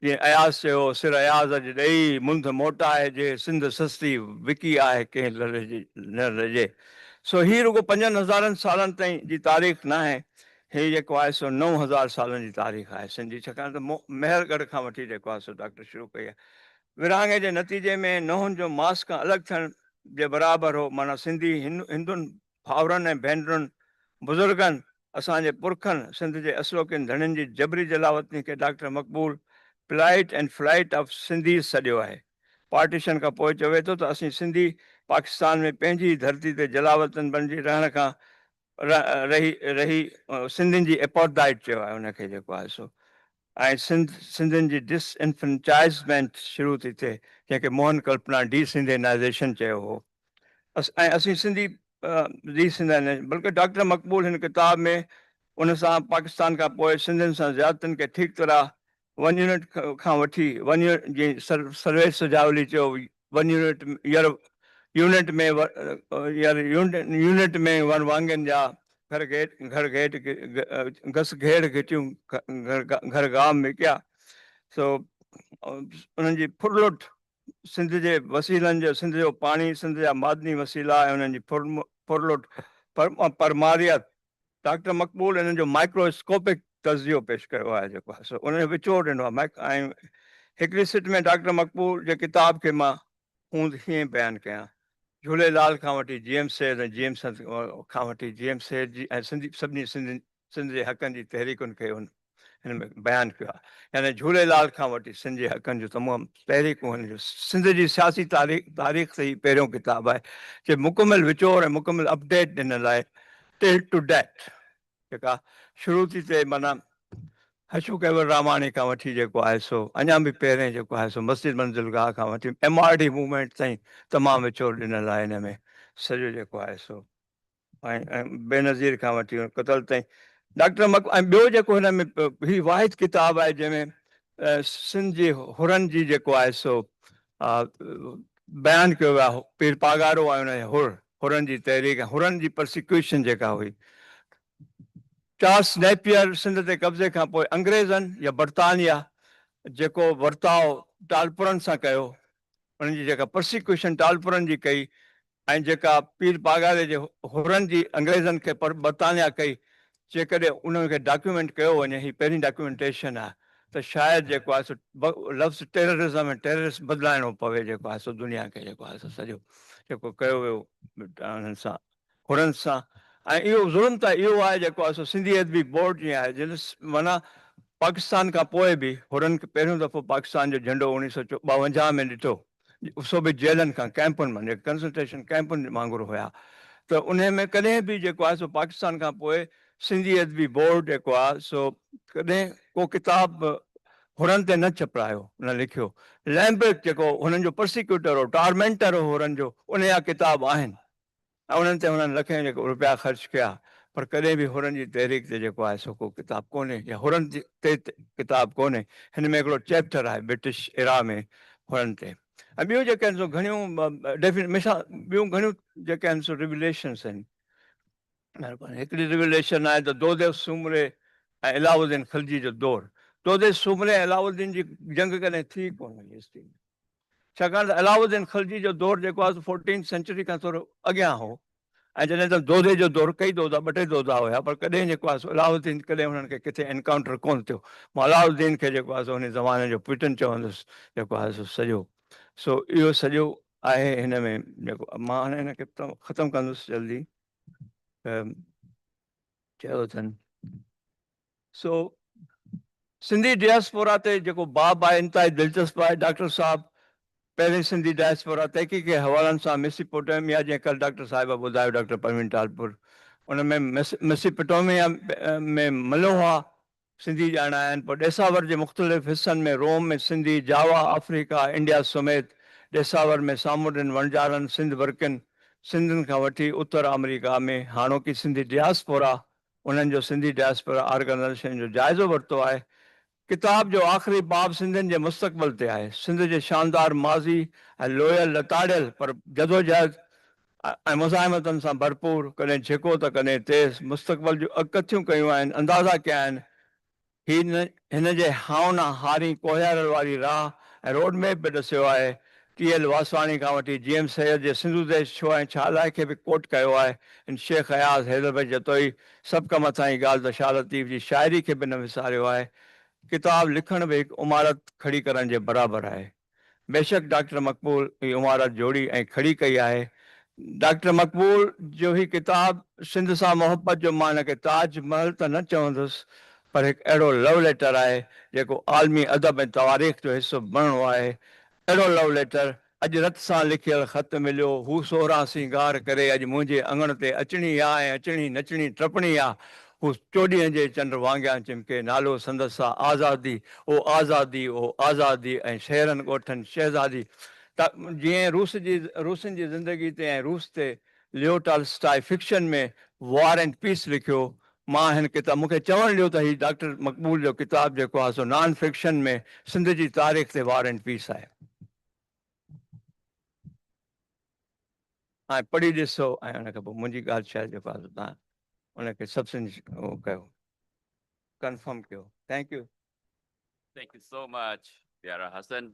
जीअं अयाज़ चयो सिर अयाज़ अॼु ॾेई मुंद मोटाए जे सिंध सस्ती विकी आहे कंहिं न रजे सो हीअ रुगो 5000 सालनि ताईं जी तारीख़ न आहे हीअ जेको आहे सो 9000 सालनि जी तारीख़ आहे सिंध जी छाकाणि त मेहरगढ़ खां वठी जेको आहे सो डॉक्टर शुरू कई आहे विरहाङे जे नतीजे में नहुनि जो मास खां अलॻि थियण जे बराबरि हो माना सिंधी हिंदुनि भाउरनि ऐं भेनरुनि बुज़ुर्गनि असांजे पुरखनि सिंध जे असलोकिन धणियुनि जी जबरी जलावतनी खे doctor Maqbool flight and flight of Sindhis सॼो आहे पार्टीशन खां पोइ चवे थो त असीं सिंधी पाकिस्तान में पंहिंजी धरती ते जलावतन बणिजी रहण खां रही सिंधियुनि जी एपोर्टाइट चयो आहे उनखे जेको आहे सो ऐं सिंधियुनि जी डिसइनफ्रेंचाइज़मेंट शुरू थी थिए जंहिंखे मोहन कल्पना डी सिंधेनाइज़ेशन चयो हो ऐं असीं सिंधी डी सिंधेनाइज़ेशन बल्कि डॉक्टर मक़बूल हिन किताब में उन सां पाकिस्तान खां पोइ सिंधियुनि सां ज़्यादतियुनि खे ठीकु तरह 1 यूनिट खां वठी 1 यूनिट जीअं सर्वेश सुजावली चयो 1 यूनिट में यूनिट में वांगनि जा घर घेट घस घेड़ घिटियूं घर गाम में क्या सो उन्हनि जी फुरलुट सिंध जे वसीलनि जो सिंध जो पाणी सिंध जा मादनी वसीला ऐं उन्हनि जी फुरलुट परमारियत डॉक्टर मक़बूल हिननि जो माइक्रोस्कोपिक तज़ियो पेश कयो आहे जेको आहे सो उनजो विचोड़ ॾिनो आहे ऐं हिकिड़ी सिट में डॉक्टर मक़बूल जे किताब खे मां हूंद हीअं बयानु कयां झूलेलाल खां वठी GM सेठ ऐं GM खां वठी GM सेठ जी ऐं सिंध जे हक़नि जी तहरीकुनि खे हिन में बयानु कयो आहे। यानी झूलेलाल खां वठी सिंध जे हक़नि जो तमामु पहिरीं खां हिन जो सिंध जी सियासी तारीख़ ते ई पहिरियों किताबु आहे जे मुकमिल विचोड़ ऐं मुकमिल अपडेट ॾिन लाइ टिल टू डेट जेका शुरू थी थिए माना हशू केवल रामाणी खां वठी जेको आहे सो अञा बि पहिरें जेको आहे सो मस्जिद मंज़िलगाह खां वठी MRD मूवमेंट ताईं तमामु विचोड़ ॾिनल आहे हिन में सॼो जेको आहे सो ऐं बेनज़ीर खां वठी क़तल ताईं डॉक्टर ऐं ॿियो जेको हिन में ही वाहिद किताबु आहे जंहिंमें सिंध जी हुरनि जी जेको आहे सो बयानु कयो आहे पीर पागारो आहे हुनजे हुरनि जी तहरीक हुरनि जी प्रोसिक्यूशन जेका हुई चार्ल्स नेपियर सिंध ते कब्ज़े खां पोइ अंग्रेज़नि या बरतानिया जेको वर्ताव टालपुरनि सां कयो उन्हनि जी जेका प्रोसिक्यूशन टालपुरनि जी कई ऐं जेका पीर पागारे जे हुरनि जी अंग्रेज़नि खे बरतानिया कई जेकॾहिं उन्हनि खे डॉक्यूमेंट कयो वञे ही पहिरीं डॉक्यूमेंटेशन आहे त शायदि जेको आहे सो लफ़्ज़ टेररिज़म ऐं टेररिस्ट बदिलाइणो पवे जेको आहे सो दुनिया खे जेको आहे सो सॼो जेको कयो वियो हुननि सां हुरनि सां ऐं इहो ज़ुल्म त इहो आहे जेको आहे सो सिंधी अदबी बोर्ड जीअं आहे जिन माना पाकिस्तान खां पोइ बि हुरनि खे पहिरियों दफ़ो पाकिस्तान जो झंडो 1952 में ॾिठो सो बि जेलनि खां कैंपुनि मां जेके कंसंट्रेशन कैंपुनि वांगुरु हुया त उन में कॾहिं बि जेको आहे सो पाकिस्तान खां पोइ सिंधी अदबी बोर्ड जेको आहे सो कॾहिं को किताब हुरनि ते न छपायो न लिखियो लैम्बर्ट जेको हुननि जो प्रोसिक्यूटर हो टार्मेंटर हो हुरनि जो उन जा किताब आहिनि ऐं उन्हनि ते हुननि लखे जेको रुपया ख़र्च कया पर कॾहिं बि हुरनि जी तहरीक ते जेको आहे सो को किताब कोन्हे या हुरनि ते किताब कोन्हे हिन में हिकिड़ो चैप्टर आहे ब्रिटिश इरा में हुरनि ते ऐं ॿियूं जेके आहिनि सो घणियूं ॿियूं घणियूं जेके आहिनि सो रिविलेशन्स आहिनि हिकिड़ी रिविलेशन आहे त दोदे सूमरे ऐं अलाउद्दीन खिलजी जो दौरु दोदे सूमरे ऐं अलाउद्दीन जी जंग कॾहिं थी कोन हुई हिस्ट्री में छाकाणि त अलाउद्दीन खिलजी जो दौरु जेको आहे 14th सेंचुरी खां थोरो अॻियां हो ऐं जॾहिं त दोदे जो दौरु कई दोदा ॿ टे दोदा हुया पर कॾहिं जेको आहे सो अलाउद्दीन कॾहिं हुननि खे किथे एनकाउंटर कोन थियो मां अलाउद्दीन खे जेको आहे सो हुन ज़माने जो पुटन चवंदुसि जेको आहे सो सॼो सो इहो सॼो आहे हिन में जेको मां हाणे हिनखे ख़तमु कंदुसि जल्दी चयो अथनि सो सिंधी डियास्पोरा ते जेको बाब आहे इंतिहाई दिलचस्प आहे डॉक्टर साहब पहिरीं सिंधी डायस्पोरा तहक़ीक़ के हवालनि सां मेसिपोटामिया जंहिं कल्ह डॉक्टर साहिबा ॿुधायो डॉक्टर परवीन टालपुर उन में मेसिपोटामिया में मलोहा सिंधी ॼाणा आहिनि पोइ डेसावर जे मुख़्तलिफ़ हिसनि में रोम में सिंधी जावा अफ्रीका इंडिया समेत डेसावर में सामुंडनि वणजारनि सिंध वर्किन सिंधियुनि खां वठी उत्तर अमेरिका में हाणोकी सिंधी डियास्पोरा उन्हनि जो सिंधी डियास्पोरा ऑर्गेनाइज़ेशन जो जाइज़ो वरितो आहे किताब जो आख़िरी बाब सिंधियुनि जे मुस्तक़बिल ते आहे सिंध जे शानदार माज़ी ऐं लोयल लताड़ियल पर जदोजहद ऐं मुज़ाहिमतनि सां भरपूर कॾहिं झिको त कॾहिं तेज़ मुस्तक़बिल जूं अकथियूं कयूं आहिनि अंदाज़ा कया आहिनि हिन जे हाउन हारी कोहियारल वारी राह ऐं रोड मैप बि ॾसियो आहे TL वासवाणी खां वठी GM सैयद जे सिंधु देश छो ऐं छालाए खे बि कोट कयो आहे इन शेख अयाज़ हैदर भाई जतोई सभ खां मथां ई ॻाल्हि त शाह लतीफ़ जी शाइरी खे बि न विसारियो आहे किताब लिखण बि हिकु उमारत खड़ी करण जे बराबरि आहे बेशक डॉक्टर मक़बूल ही उमारत जोड़ी ऐं खड़ी कई आहे डॉक्टर मक़बूल जो ही किताब सिंध सां मोहबत जो मां हिनखे ताजमहल त न चवंदुसि पर हिकु अहिड़ो लव लेटर आहे जेको आलमी अदब ऐं तवारीख़ जो हिसो बणिणो आहे अहिड़ो लव लेटर अॼु रत सां लिखियल ख़त मिलियो हू सोहरा सिंगार करे अॼु मुंहिंजे अङण ते अचणी आहे ऐं अचणी नचणी टपणी आहे हू चोॾींहं जे चंड वांगिया चिमके नालो संदसि आहे आज़ादी ओ आज़ादी ओ आज़ादी ऐं शहरनि ॻोठनि शहज़ादी त जीअं रूसनि जी ज़िंदगी ते ऐं रूस ते लियो टॉल्स्टॉय फिक्शन में वॉर एंड पीस लिखियो मां हिन किताब मूंखे चवणु ॾियो त हीउ डॉक्टर मक़बूल जो किताब जेको आहे सो नॉन फिक्शन में सिंध जी तारीख़ ते वॉर एंड पीस आहे ऐं पढ़ी ॾिसो ऐं हुन खां पोइ मुंहिंजी ॻाल्हि शायदि जेको आहे तव्हां उनखे सब्सिडी उहो कयो कंफर्म कयो thank U Thank you so much, Pyara Hassan.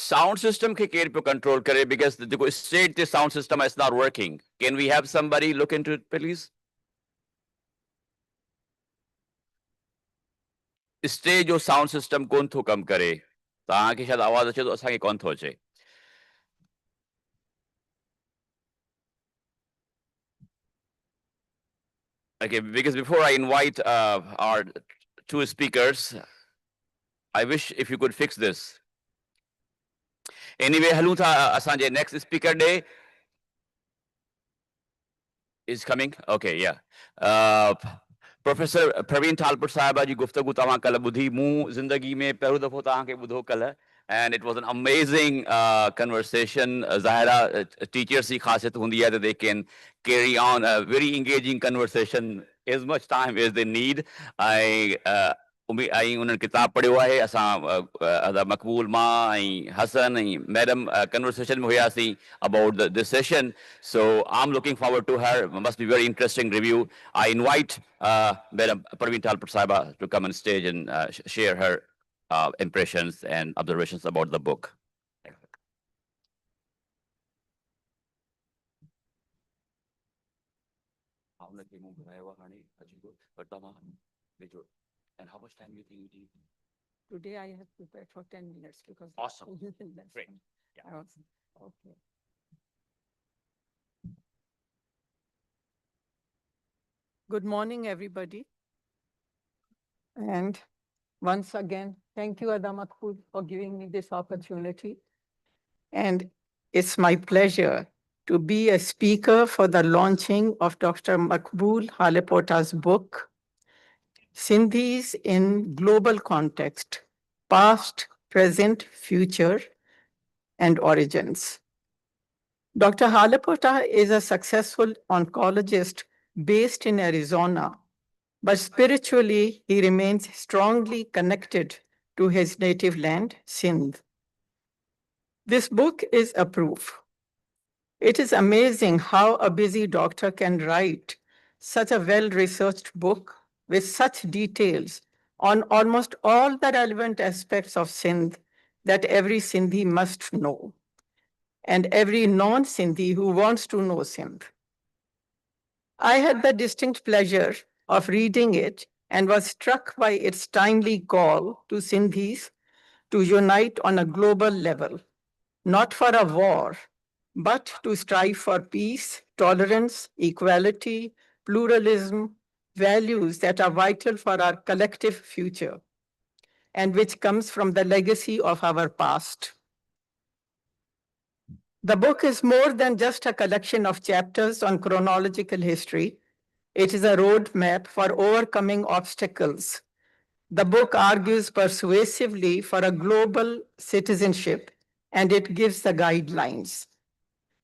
Sound system ke care pe control kare because the state the sound system is not working. Can we have somebody look into it, please? Stage jo sound system kon tho kam kare. तां के शायद आवाज अचे तो असांखे कोन थो अचे Okay, because before I invite our two speakers. I wish if you could fix this. Anyway, halu tha asanje next speaker day is coming. Okay, yeah. Professor Praveen Thalpur Sahaba ji guftagu tawa kala budhi mu zindagi mein pehlu dafo taanke budho kala, and it was an amazing conversation. Zahira teachers si khasiyat hundi hai that they can carry on a very engaging conversation as much time as they need. I उन्हनि किताब पढ़ियो आहे असां मक़बूल मां ऐं हसन ऐं madam conversation में हुयासीं about this session. So I'm looking forward to her. Must be very interesting review. I invite Madam Parveen Talpur Sahaba to come on stage and share her impressions and observations about the book. And how much time do you think you need? Today I have prepared for 10 minutes because. Awesome. Great. Yeah. Awesome. Okay. Good morning, everybody. And once again, thank you, Maqbool, for giving me this opportunity. And it's my pleasure to be a speaker for the launching of Dr. Maqbool Halepota's book, Sindhis in Global Context, Past, Present, Future, and Origins. Dr. Halepota is a successful oncologist based in Arizona, but spiritually he remains strongly connected to his native land, Sindh. This book is a proof. It is amazing how a busy doctor can write such a well-researched book with such details on almost all the relevant aspects of Sindh that every Sindhi must know, and every non-Sindhi who wants to know Sindh. I had the distinct pleasure of reading it and was struck by its timely call to Sindhis to unite on a global level, not for a war, but to strive for peace, tolerance, equality, pluralism, values that are vital for our collective future, and which comes from the legacy of our past. The book is more than just a collection of chapters on chronological history. It is a roadmap for overcoming obstacles. The book argues persuasively for a global citizenship, and it gives the guidelines.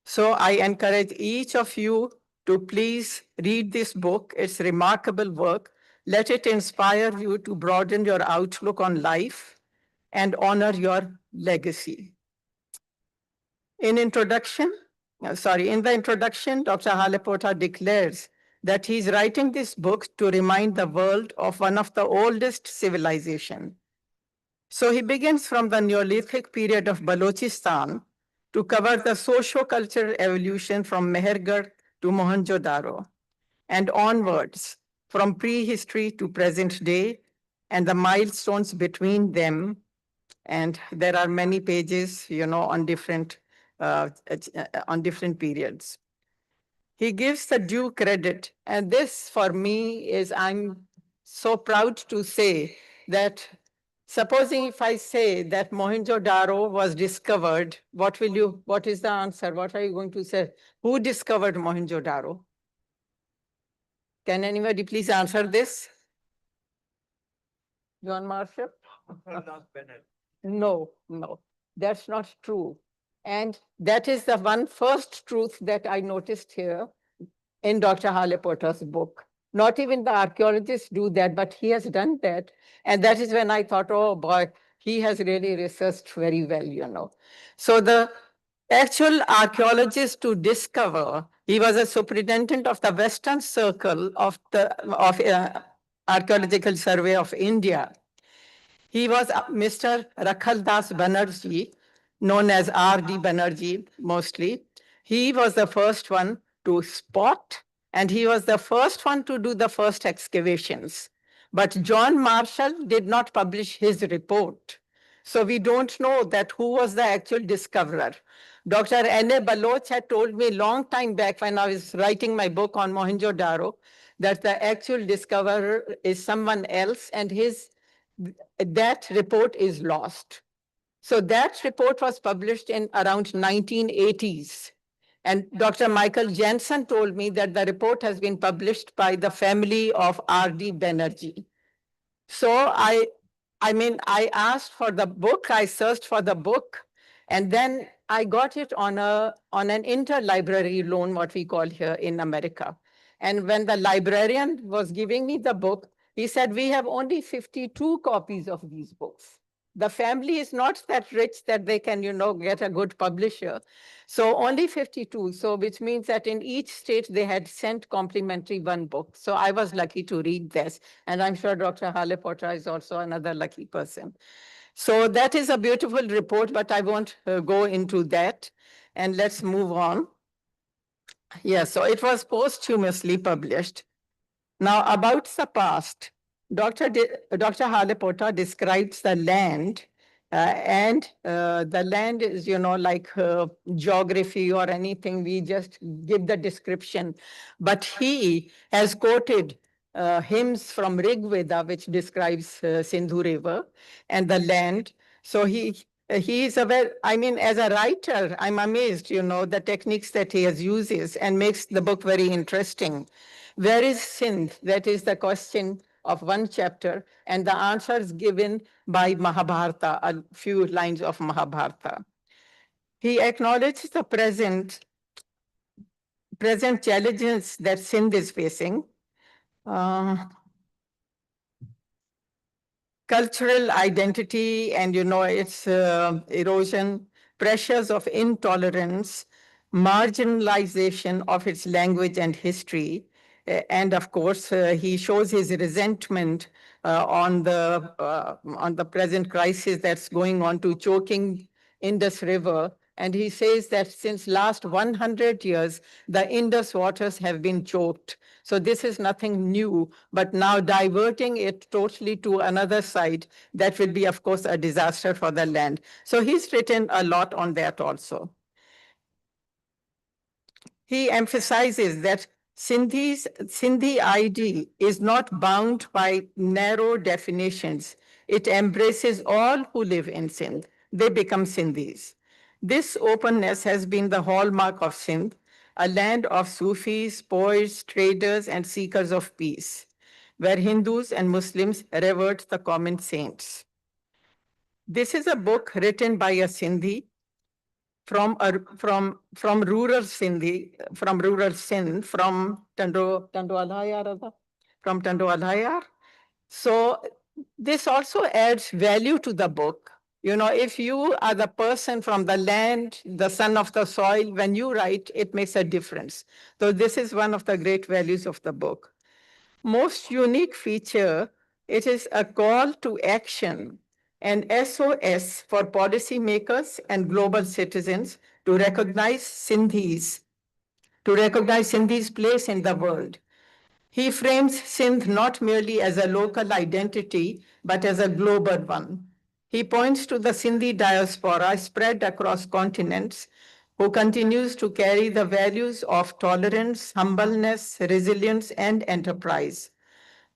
So I encourage each of you to please read this book. It's remarkable work. Let it inspire you to broaden your outlook on life and honor your legacy. In the introduction, Dr. Halepota declares that he's writing this book to remind the world of one of the oldest civilizations. So he begins from the Neolithic period of Balochistan to cover the socio-cultural evolution from Mehergarh to Mohenjo-daro and onwards from prehistory to present day and the milestones between them. And there are many pages, on different periods. He gives the due credit. And this for me is, I'm so proud to say that supposing if I say that Mohenjo-daro was discovered, what is the answer? What are you going to say? Who discovered Mohenjo-daro? Can anybody please answer this? John Marshall? No, that's not true. And that is the one first truth that I noticed here in Dr. Halepota's book. Not even the archaeologists do that, but he has done that. And that is when I thought, oh boy, he has really researched very well, So the actual archaeologist to discover, he was a superintendent of the Western Circle of the Archaeological Survey of India. He was Mr. Rakhaldas Banerjee, known as R.D. Banerjee mostly. He was the first one to spot, and he was the first one to do the first excavations. But John Marshall did not publish his report. So we don't know that who was the actual discoverer. Dr. N.A. Baloch had told me a long time back when I was writing my book on Mohenjo-daro that the actual discoverer is someone else and that report is lost. So that report was published in around 1980s. And Dr. Michael Jensen told me that the report has been published by the family of R.D. Banerjee. So I asked for the book, I searched for the book, and then I got it on an interlibrary loan, what we call here in America. And when the librarian was giving me the book, he said, we have only 52 copies of these books. The family is not that rich that they can, get a good publisher. So only 52. So which means that in each state they had sent complimentary one book. So I was lucky to read this. And I'm sure Dr. Hale Potter is also another lucky person. So that is a beautiful report, but I won't go into that. And let's move on. Yes, so it was posthumously published. Now, about the past, Dr. Hale Potter describes the land, and the land is, like geography or anything, we just give the description. But he has quoted hymns from Rig Veda, which describes Sindhu River and the land. So he is aware, as a writer, I'm amazed, the techniques that he has uses and makes the book very interesting. Where is Sindh? That is the question of one chapter, and the answers given by Mahabharata, a few lines of Mahabharata. He acknowledges the present challenges that Sindh is facing. Cultural identity and, its erosion, pressures of intolerance, marginalization of its language and history. And of course, he shows his resentment on the present crisis that's going on to choking Indus River. And he says that since last 100 years, the Indus waters have been choked. So this is nothing new, but now diverting it totally to another side, that will be, of course, a disaster for the land. So he's written a lot on that also. He emphasizes that Sindhi ID is not bound by narrow definitions. It embraces all who live in Sindh. They become Sindhis. This openness has been the hallmark of Sindh, a land of Sufis, poets, traders, and seekers of peace, where Hindus and Muslims revered the common saints. This is a book written by a Sindhi from rural Sindhi, from Tandoalhayar. So this also adds value to the book. If you are the person from the land, the son of the soil, when you write, it makes a difference. So this is one of the great values of the book. Most unique feature, it is a call to action, an SOS for policymakers and global citizens to recognize Sindhi's place in the world. He frames Sindh not merely as a local identity, but as a global one. He points to the Sindhi diaspora spread across continents, who continues to carry the values of tolerance, humbleness, resilience, and enterprise.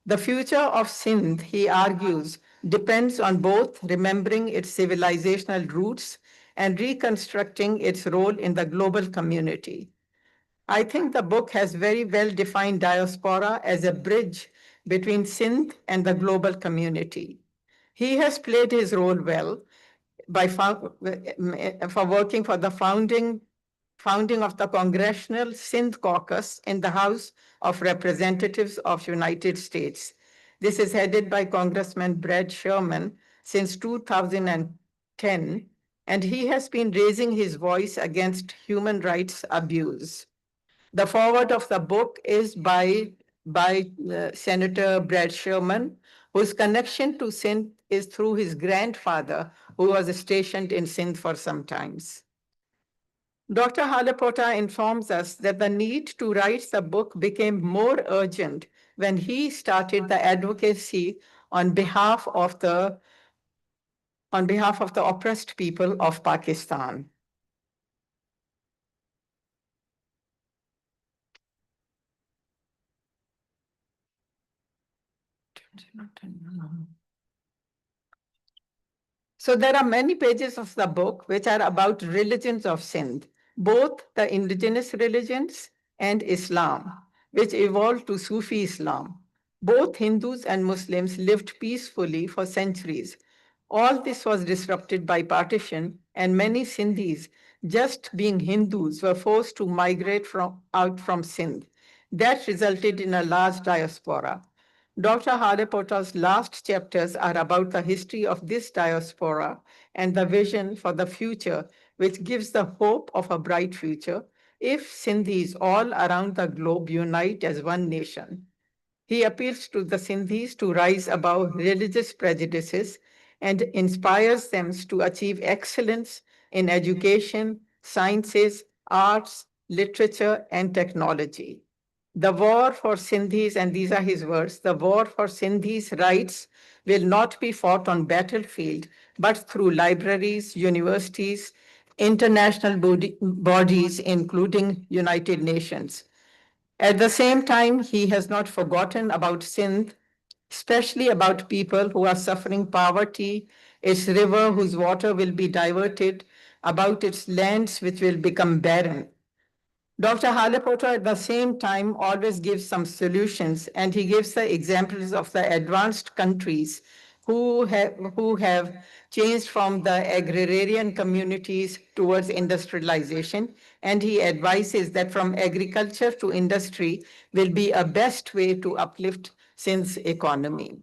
The future of Sindh, he argues, depends on both remembering its civilizational roots and reconstructing its role in the global community. I think the book has very well defined diaspora as a bridge between Sindh and the global community. He has played his role well for working for the founding of the Congressional Sindh Caucus in the House of Representatives of United States. This is headed by Congressman Brad Sherman since 2010, and he has been raising his voice against human rights abuse. The foreword of the book is by Senator Brad Sherman, whose connection to Sindh is through his grandfather, who was stationed in Sindh for some times. Dr. Hale Potter informs us that the need to write the book became more urgent when he started the advocacy on behalf of the oppressed people of Pakistan. So there are many pages of the book which are about religions of Sindh, both the indigenous religions and Islam, which evolved to Sufi Islam. Both Hindus and Muslims lived peacefully for centuries. All this was disrupted by partition, and many Sindhis, just being Hindus, were forced to migrate out from Sindh. That resulted in a large diaspora. Dr. Harry Potter's last chapters are about the history of this diaspora and the vision for the future, which gives the hope of a bright future if Sindhis all around the globe unite as one nation. He appeals to the Sindhis to rise above religious prejudices and inspires them to achieve excellence in education, sciences, arts, literature, and technology. The war for Sindhis, and these are his words, the war for Sindhis' rights will not be fought on battlefield, but through libraries, universities, international bodies, including United Nations. At the same time, he has not forgotten about Sindh, especially about people who are suffering poverty, its river whose water will be diverted, about its lands which will become barren. Dr. Halepoto at the same time always gives some solutions, and he gives the examples of the advanced countries who have changed from the agrarian communities towards industrialization. And he advises that from agriculture to industry will be a best way to uplift Sindh's economy.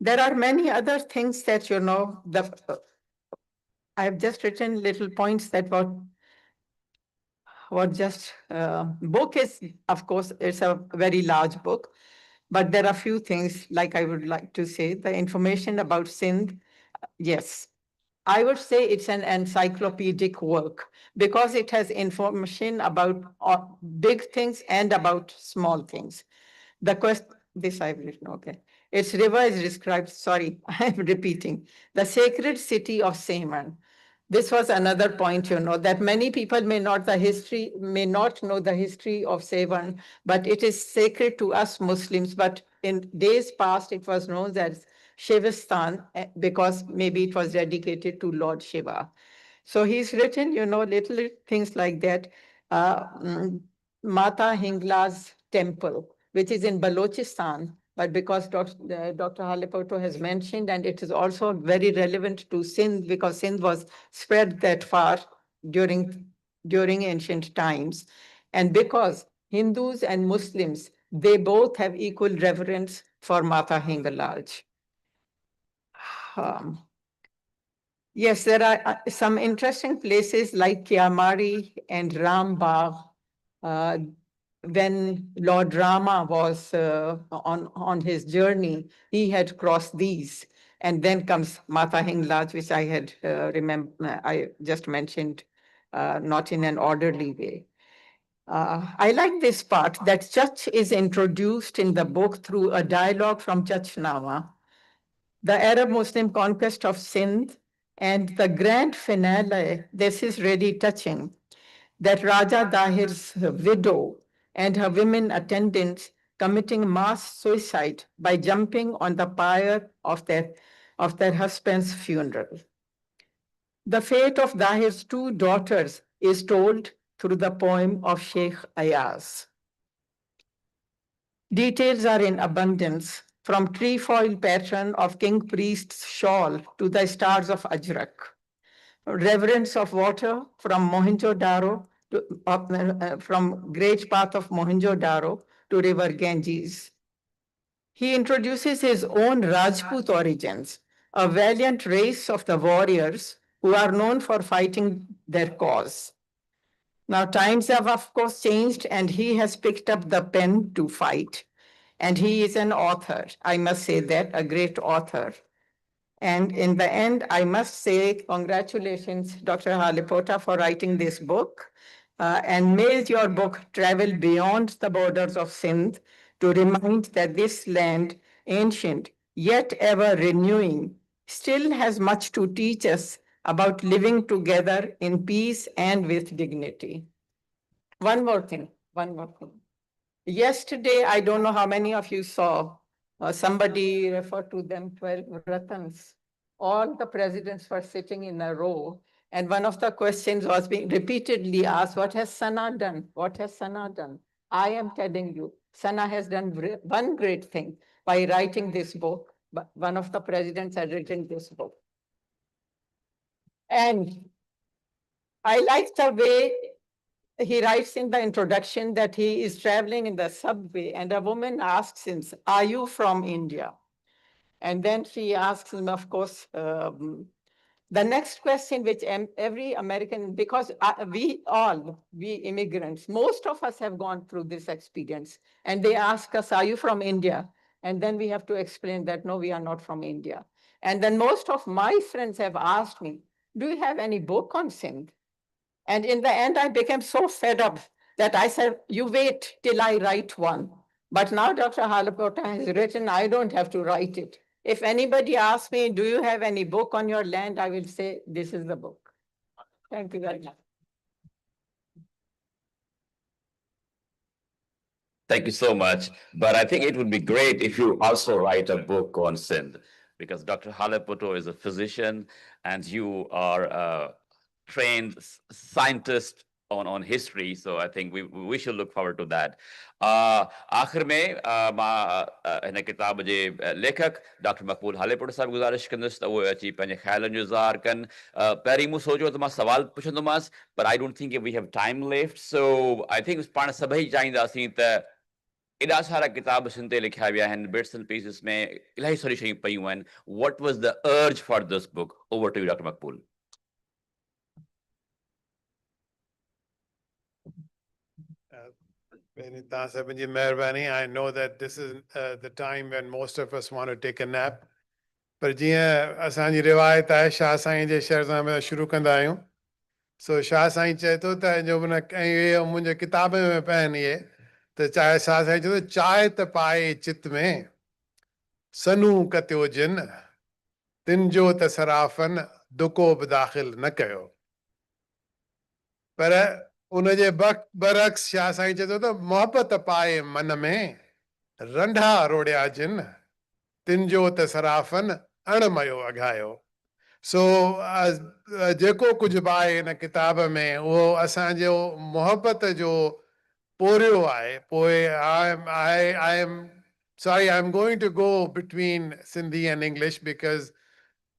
There are many other things that, I've just written little points that what just book is, of course, it's a very large book, but there are few things like I would like to say. The information about Sindh, yes, I would say it's an encyclopedic work because it has information about big things and about small things. The quest, this I've written, okay. Its river is described, sorry, I'm repeating. The sacred city of Seman. This was another point, that many people may not know the history of Sevan, but it is sacred to us Muslims. But in days past, it was known as Shivistan because maybe it was dedicated to Lord Shiva. So he's written, little things like that. Mata Hingla's temple, which is in Balochistan, but because Dr. Halepoto has mentioned, and it is also very relevant to Sindh because Sindh was spread that far during ancient times. And because Hindus and Muslims, they both have equal reverence for Mata Hingalaj. Yes, there are some interesting places like Kiamari and Rambagh. When Lord Rama was on his journey, he had crossed these. And then comes Mata Hinglaj, which I had I just mentioned, not in an orderly way. I like this part that Chach is introduced in the book through a dialogue from Chachnama, the Arab-Muslim conquest of Sindh, and the grand finale. This is really touching, that Raja Dahir's widow and her women attendants committing mass suicide by jumping on the pyre of their husband's funeral. The fate of Dahir's two daughters is told through the poem of Sheikh Ayaz. Details are in abundance, from trefoil pattern of king priest's shawl to the stars of Ajrak. Reverence of water from Mohenjo-Daro, from great path of Mohenjo-Daro to river Ganges. He introduces his own Rajput origins, a valiant race of the warriors who are known for fighting their cause. Now times have of course changed and he has picked up the pen to fight. And he is an author, I must say that, a great author. And in the end, I must say congratulations, Dr. Halipota, for writing this book. And may your book travel beyond the borders of Sindh to remind that this land, ancient, yet ever renewing, still has much to teach us about living together in peace and with dignity. One more thing. Yesterday, I don't know how many of you saw, Somebody referred to them 12 Ratans. All the presidents were sitting in a row. And one of the questions was being repeatedly asked, what has Sana done? What has Sana done? I am telling you, Sana has done one great thing by writing this book. But one of the presidents had written this book. And I like the way he writes in the introduction that he is traveling in the subway and a woman asks him, are you from India? And then she asks him, of course, the next question which every American, because we immigrants, most of us have gone through this experience. And they ask us, are you from India? And then we have to explain that, no, we are not from India. And then most of my friends have asked me, do you have any book on Sindh? And in the end, I became so fed up that I said, you wait till I write one. But now Dr. Halapota has written, I don't have to write it. If anybody asks me, do you have any book on your land? I will say, this is the book. Thank you very much. Thank you so much. But I think it would be great if you also write a book on Sindh, because Dr. Halepoto is a physician and you are a trained scientist on history. So I think we should look forward to that. आखिर में हिन किताब जे लेखक doctor मकबूल हालेपुर साहब गुज़ारिश कंदुसि त उहे अची पंहिंजे ख़्यालनि जो इज़हार कनि पहिरीं मूं सोचियो त मां सवाल पुछंदोमांसि but I don't think we have time left, so I think पाण सभई चाहींदासीं त एॾा सारा किताब सिंध ते लिखिया विया आहिनि bits and pieces में इलाही सारी शयूं पयूं आहिनि. What was the urge for this book? Over to you, Dr. Maqbool. I know that this is the time when most of us want to take a nap. पर जीअं असांजी रिवायत आहे शाह साईं जे शहरज़ामे शुरू कंदा आहियूं. सो शाह साईं चए थो त जो हुन ऐं मुंहिंजे किताब में पिया इहे त चाहे शाह साईं चए थो चांहि त पाए चित में सनू कतियो जिन तिन जो त सराफ़न दुको बि दाख़िल न कयो. पर उनजे बरक्स शाह साईं चए थो त मोहबत पाए मन में रंढा रोड़िया जिन तिन जो त सराफ़न अणमयो अघायो. सो जेको कुझु बि आहे हिन किताब में उहो असांजो मोहबत जो पोरियो आहे. पोइ I am sorry, I'm going to go between Sindhi and English because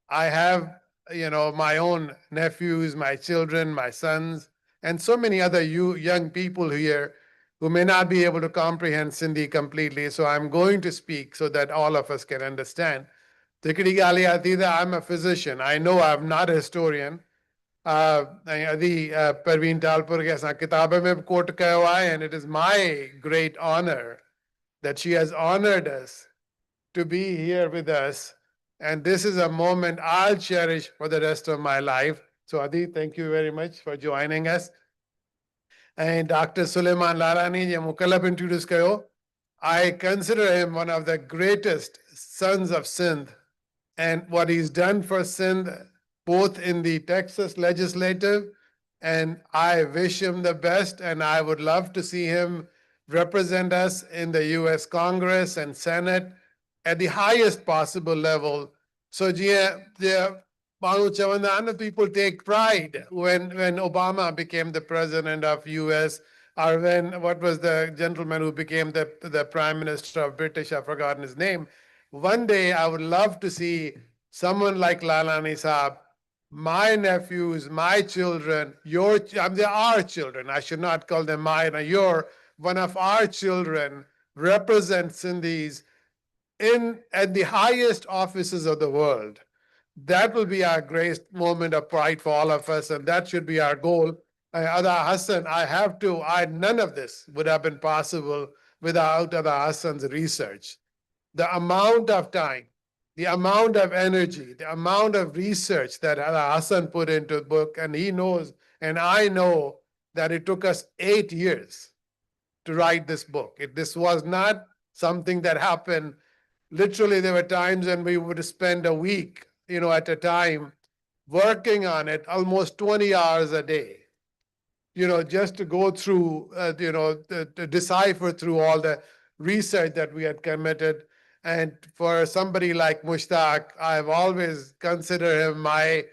I have, my own nephews, my children, my sons, and so many other young people here who may not be able to comprehend Sindhi completely. So I'm going to speak so that all of us can understand. I'm a physician. I know I'm not a historian. Parveen Talpur ke asan kitab mein quote kayo hai, and it is my great honor that she has honored us to be here with us. And this is a moment I'll cherish for the rest of my life. So Adi, thank you very much for joining us. And Dr. Suleiman Larani, je mukallab introduce kayo. I consider him one of the greatest sons of Sindh, and what he's done for Sindh, both in the Texas legislative, and I wish him the best, and I would love to see him represent us in the US Congress and Senate at the highest possible level. So people take pride when Obama became the president of US, or when, what was the gentleman who became the prime minister of British, I've forgotten his name. One day I would love to see someone like Lalani Saab, my nephews, my children, they are children. I should not call them mine. You're one of our children, represent Sindhis at the highest offices of the world. That will be our great moment of pride for all of us, and that should be our goal. Ada Hassan, none of this would have been possible without Ada Hassan's research. The amount of time, the amount of energy, the amount of research that Ada Hassan put into the book, and he knows, and I know that it took us 8 years to write this book. This was not something that happened. Literally, there were times when we would spend a week, at a time working on it, almost 20 hours a day, just to go through, to decipher through all the research that we had committed. And for somebody like Mushtaq, I've always considered him my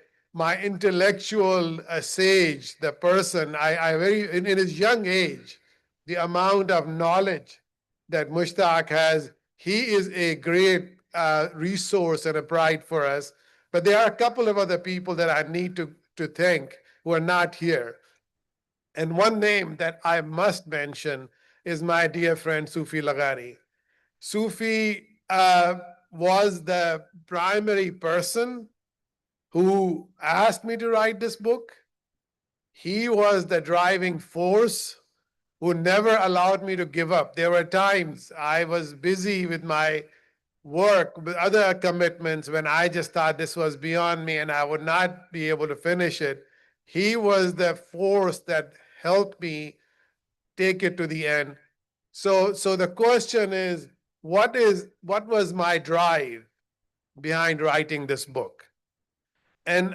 intellectual sage, the person. I very in his young age, the amount of knowledge that Mushtaq has, he is a great resource and a pride for us. But there are a couple of other people that I need to thank who are not here. And one name that I must mention is my dear friend Sufi Lagari. Sufi was the primary person who asked me to write this book. He was the driving force who never allowed me to give up. There were times I was busy with my work, with other commitments, when I just thought this was beyond me and I would not be able to finish it. He was the force that helped me take it to the end. So the question is, what was my drive behind writing this book? And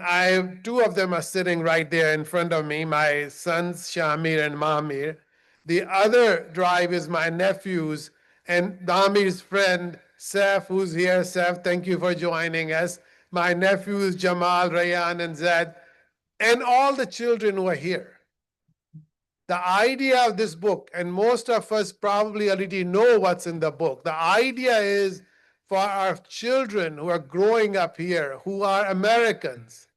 two of them are sitting right there in front of me, my sons Shamir and Mahmir. The other drive is my nephews and Mahmir's friend Saf, who's here. Saf, thank you for joining us. My nephews Jamal, Rayan, and Zed, and all the children who are here. The idea of this book, and most of us probably already know what's in the book. The idea is for our children who are growing up here, who are Americans,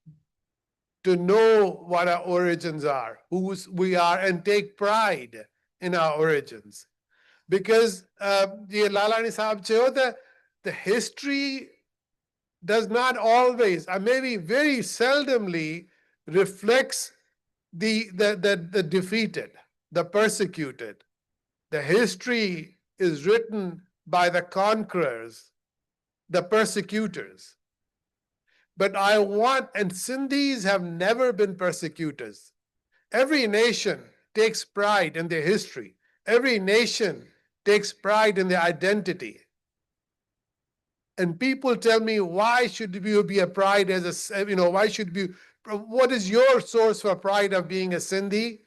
to know what our origins are, whose we are, and take pride in our origins. Because the Lalani Sahab Cheo, the history does not always, or maybe very seldomly, reflects the defeated, the persecuted. The history is written by the conquerors, the persecutors. But I want, and Sindhis have never been persecutors. Every nation takes pride in their history. Every nation takes pride in their identity. And people tell me, why should you be a pride as a, why should you, what is your source for pride of being a Sindhi?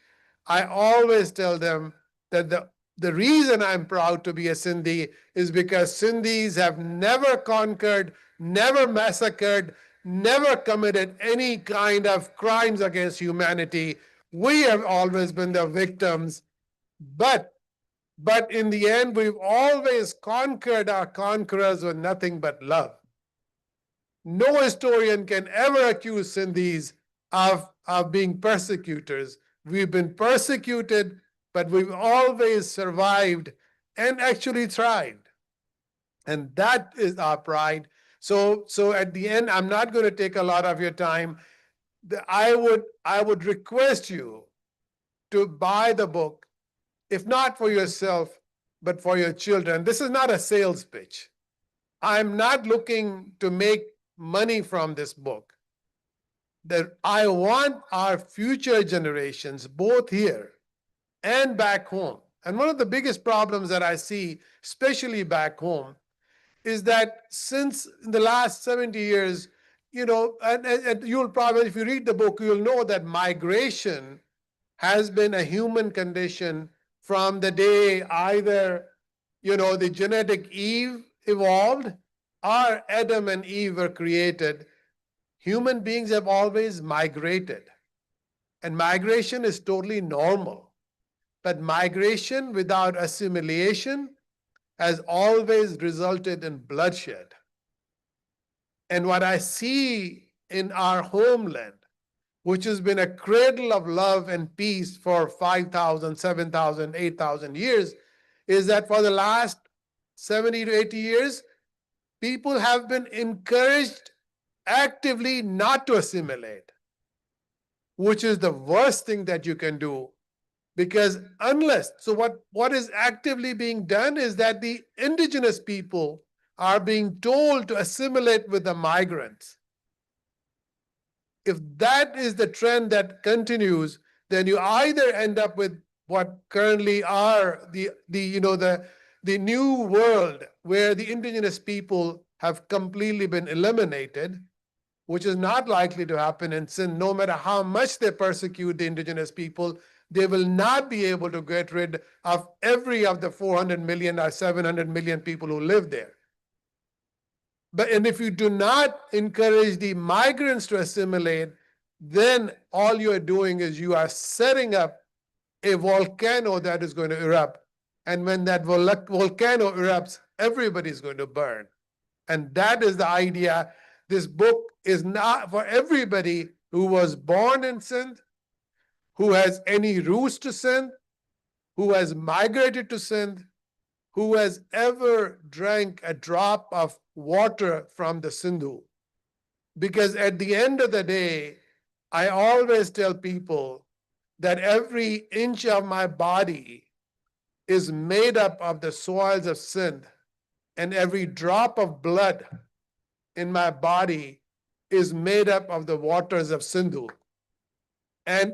I always tell them that the reason I'm proud to be a Sindhi is because Sindhis have never conquered, never massacred, never committed any kind of crimes against humanity. We have always been the victims, but in the end, we've always conquered our conquerors with nothing but love. No historian can ever accuse Sindhis of being persecutors. We've been persecuted, but we've always survived and actually thrived. And that is our pride. So at the end, I'm not going to take a lot of your time. I would request you to buy the book, if not for yourself, but for your children. This is not a sales pitch. I'm not looking to make money from this book. That I want our future generations, both here and back home. And one of the biggest problems that I see, especially back home, is that since in the last 70 years, and you'll probably, if you read the book, you'll know that migration has been a human condition from the day either, the genetic Eve evolved or Adam and Eve were created. Human beings have always migrated. And migration is totally normal. But migration without assimilation has always resulted in bloodshed. And what I see in our homeland, which has been a cradle of love and peace for 5,000, 7,000, 8,000 years, is that for the last 70 to 80 years, people have been encouraged actively not to assimilate, which is the worst thing that you can do. Because what is actively being done is that the indigenous people are being told to assimilate with the migrants. If that is the trend that continues, then you either end up with what currently are the new world where the indigenous people have completely been eliminated, which is not likely to happen in Sindh. No matter how much they persecute the indigenous people, they will not be able to get rid of every of the 400 million or 700 million people who live there. and if you do not encourage the migrants to assimilate, then all you are doing is you are setting up a volcano that is going to erupt. And when that volcano erupts, everybody's going to burn. And that is the idea. This book is not for everybody who was born in Sindh, who has any roots to Sindh, who has migrated to Sindh, who has ever drank a drop of water from the Sindhu. Because at the end of the day, I always tell people that every inch of my body is made up of the soils of Sindh, and every drop of blood in my body is made up of the waters of Sindhu. And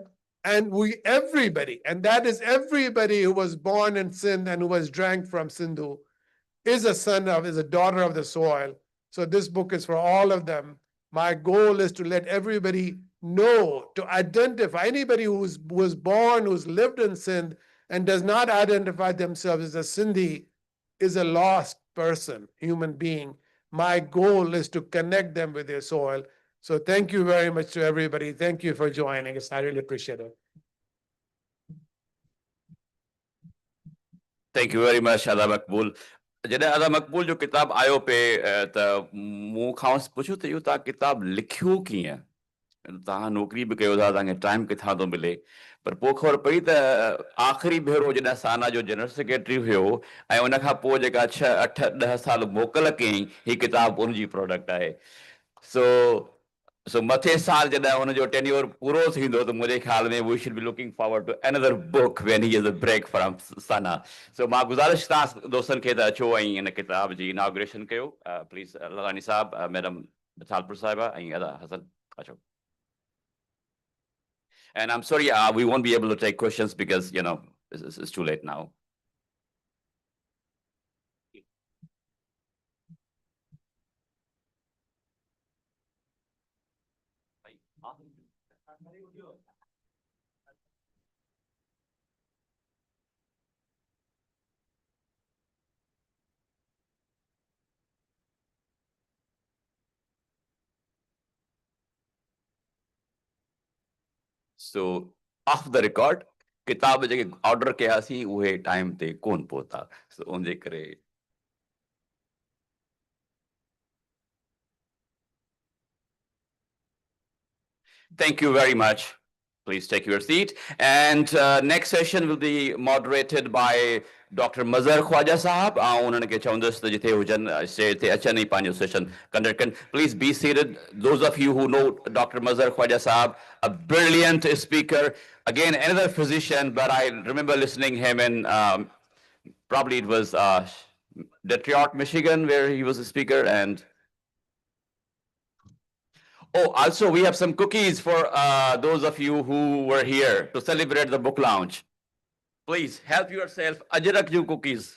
everybody, and that is everybody who was born in Sindh and who was drank from Sindhu, is a daughter of the soil. So this book is for all of them. My goal is to let everybody know, to identify anybody who was born, who's lived in Sindh, and does not identify themselves as a Sindhi, is a lost person, human being. My goal is to connect them with their soil. So thank you very much to everybody. Thank you for joining us. I really appreciate it. Thank you very much, Ada Maqbool. जॾहिं Ada Maqbool जो किताब आयो पे त मूं खां पुछियो त इहो तव्हां किताब लिखियो कीअं? तव्हां नौकरी बि कयो था, तव्हांखे टाइम किथां थो मिले, पर पोइ ख़बर पई त आख़िरी भेरो जॾहिं साना जो जनरल सेक्रेटरी हुयो ऐं उन खां पोइ जेका 6, 8, 10 साल मोकल कयईं, ही किताब उनजी प्रोडक्ट आहे. So मथे साल जॾहिं हुनजो टेन्योर पूरो थींदो त मुंहिंजे ख़्याल में we should be looking forward to another book when he has a break from Sana. So मां गुज़ारिश तव्हां दोस्तनि खे त अचो ऐं इन किताब जी इनॉग्रेशन कयो. प्लीज़ लगानी साहब, मैडम थालपुर साहिबा ऐं अदा हसन अचो. And I'm sorry, we won't be able to take questions because, you know, it's too late now. So, off the record, किताब जेके ऑर्डर कयासीं उहे टाइम ते कोन पहुता. So उनजे करे Thank you very much. Please take your seat. And next session will be moderated by Dr. Mazhar Khwaja Sahab. उन्हनि खे चवंदुसि त जिथे हुजनि स्टेज ते अचनि ऐं पंहिंजो सेशन कंडक्ट कनि. Please be seated. Those of you who know Dr. Mazhar Khwaja Sahab, a brilliant speaker. Again, another physician, but I remember listening him in probably it was Detroit, Michigan, where he was a speaker. And oh, also we have some cookies for those of you who were here to celebrate the book launch. Please help yourself. Ajrak ju cookies.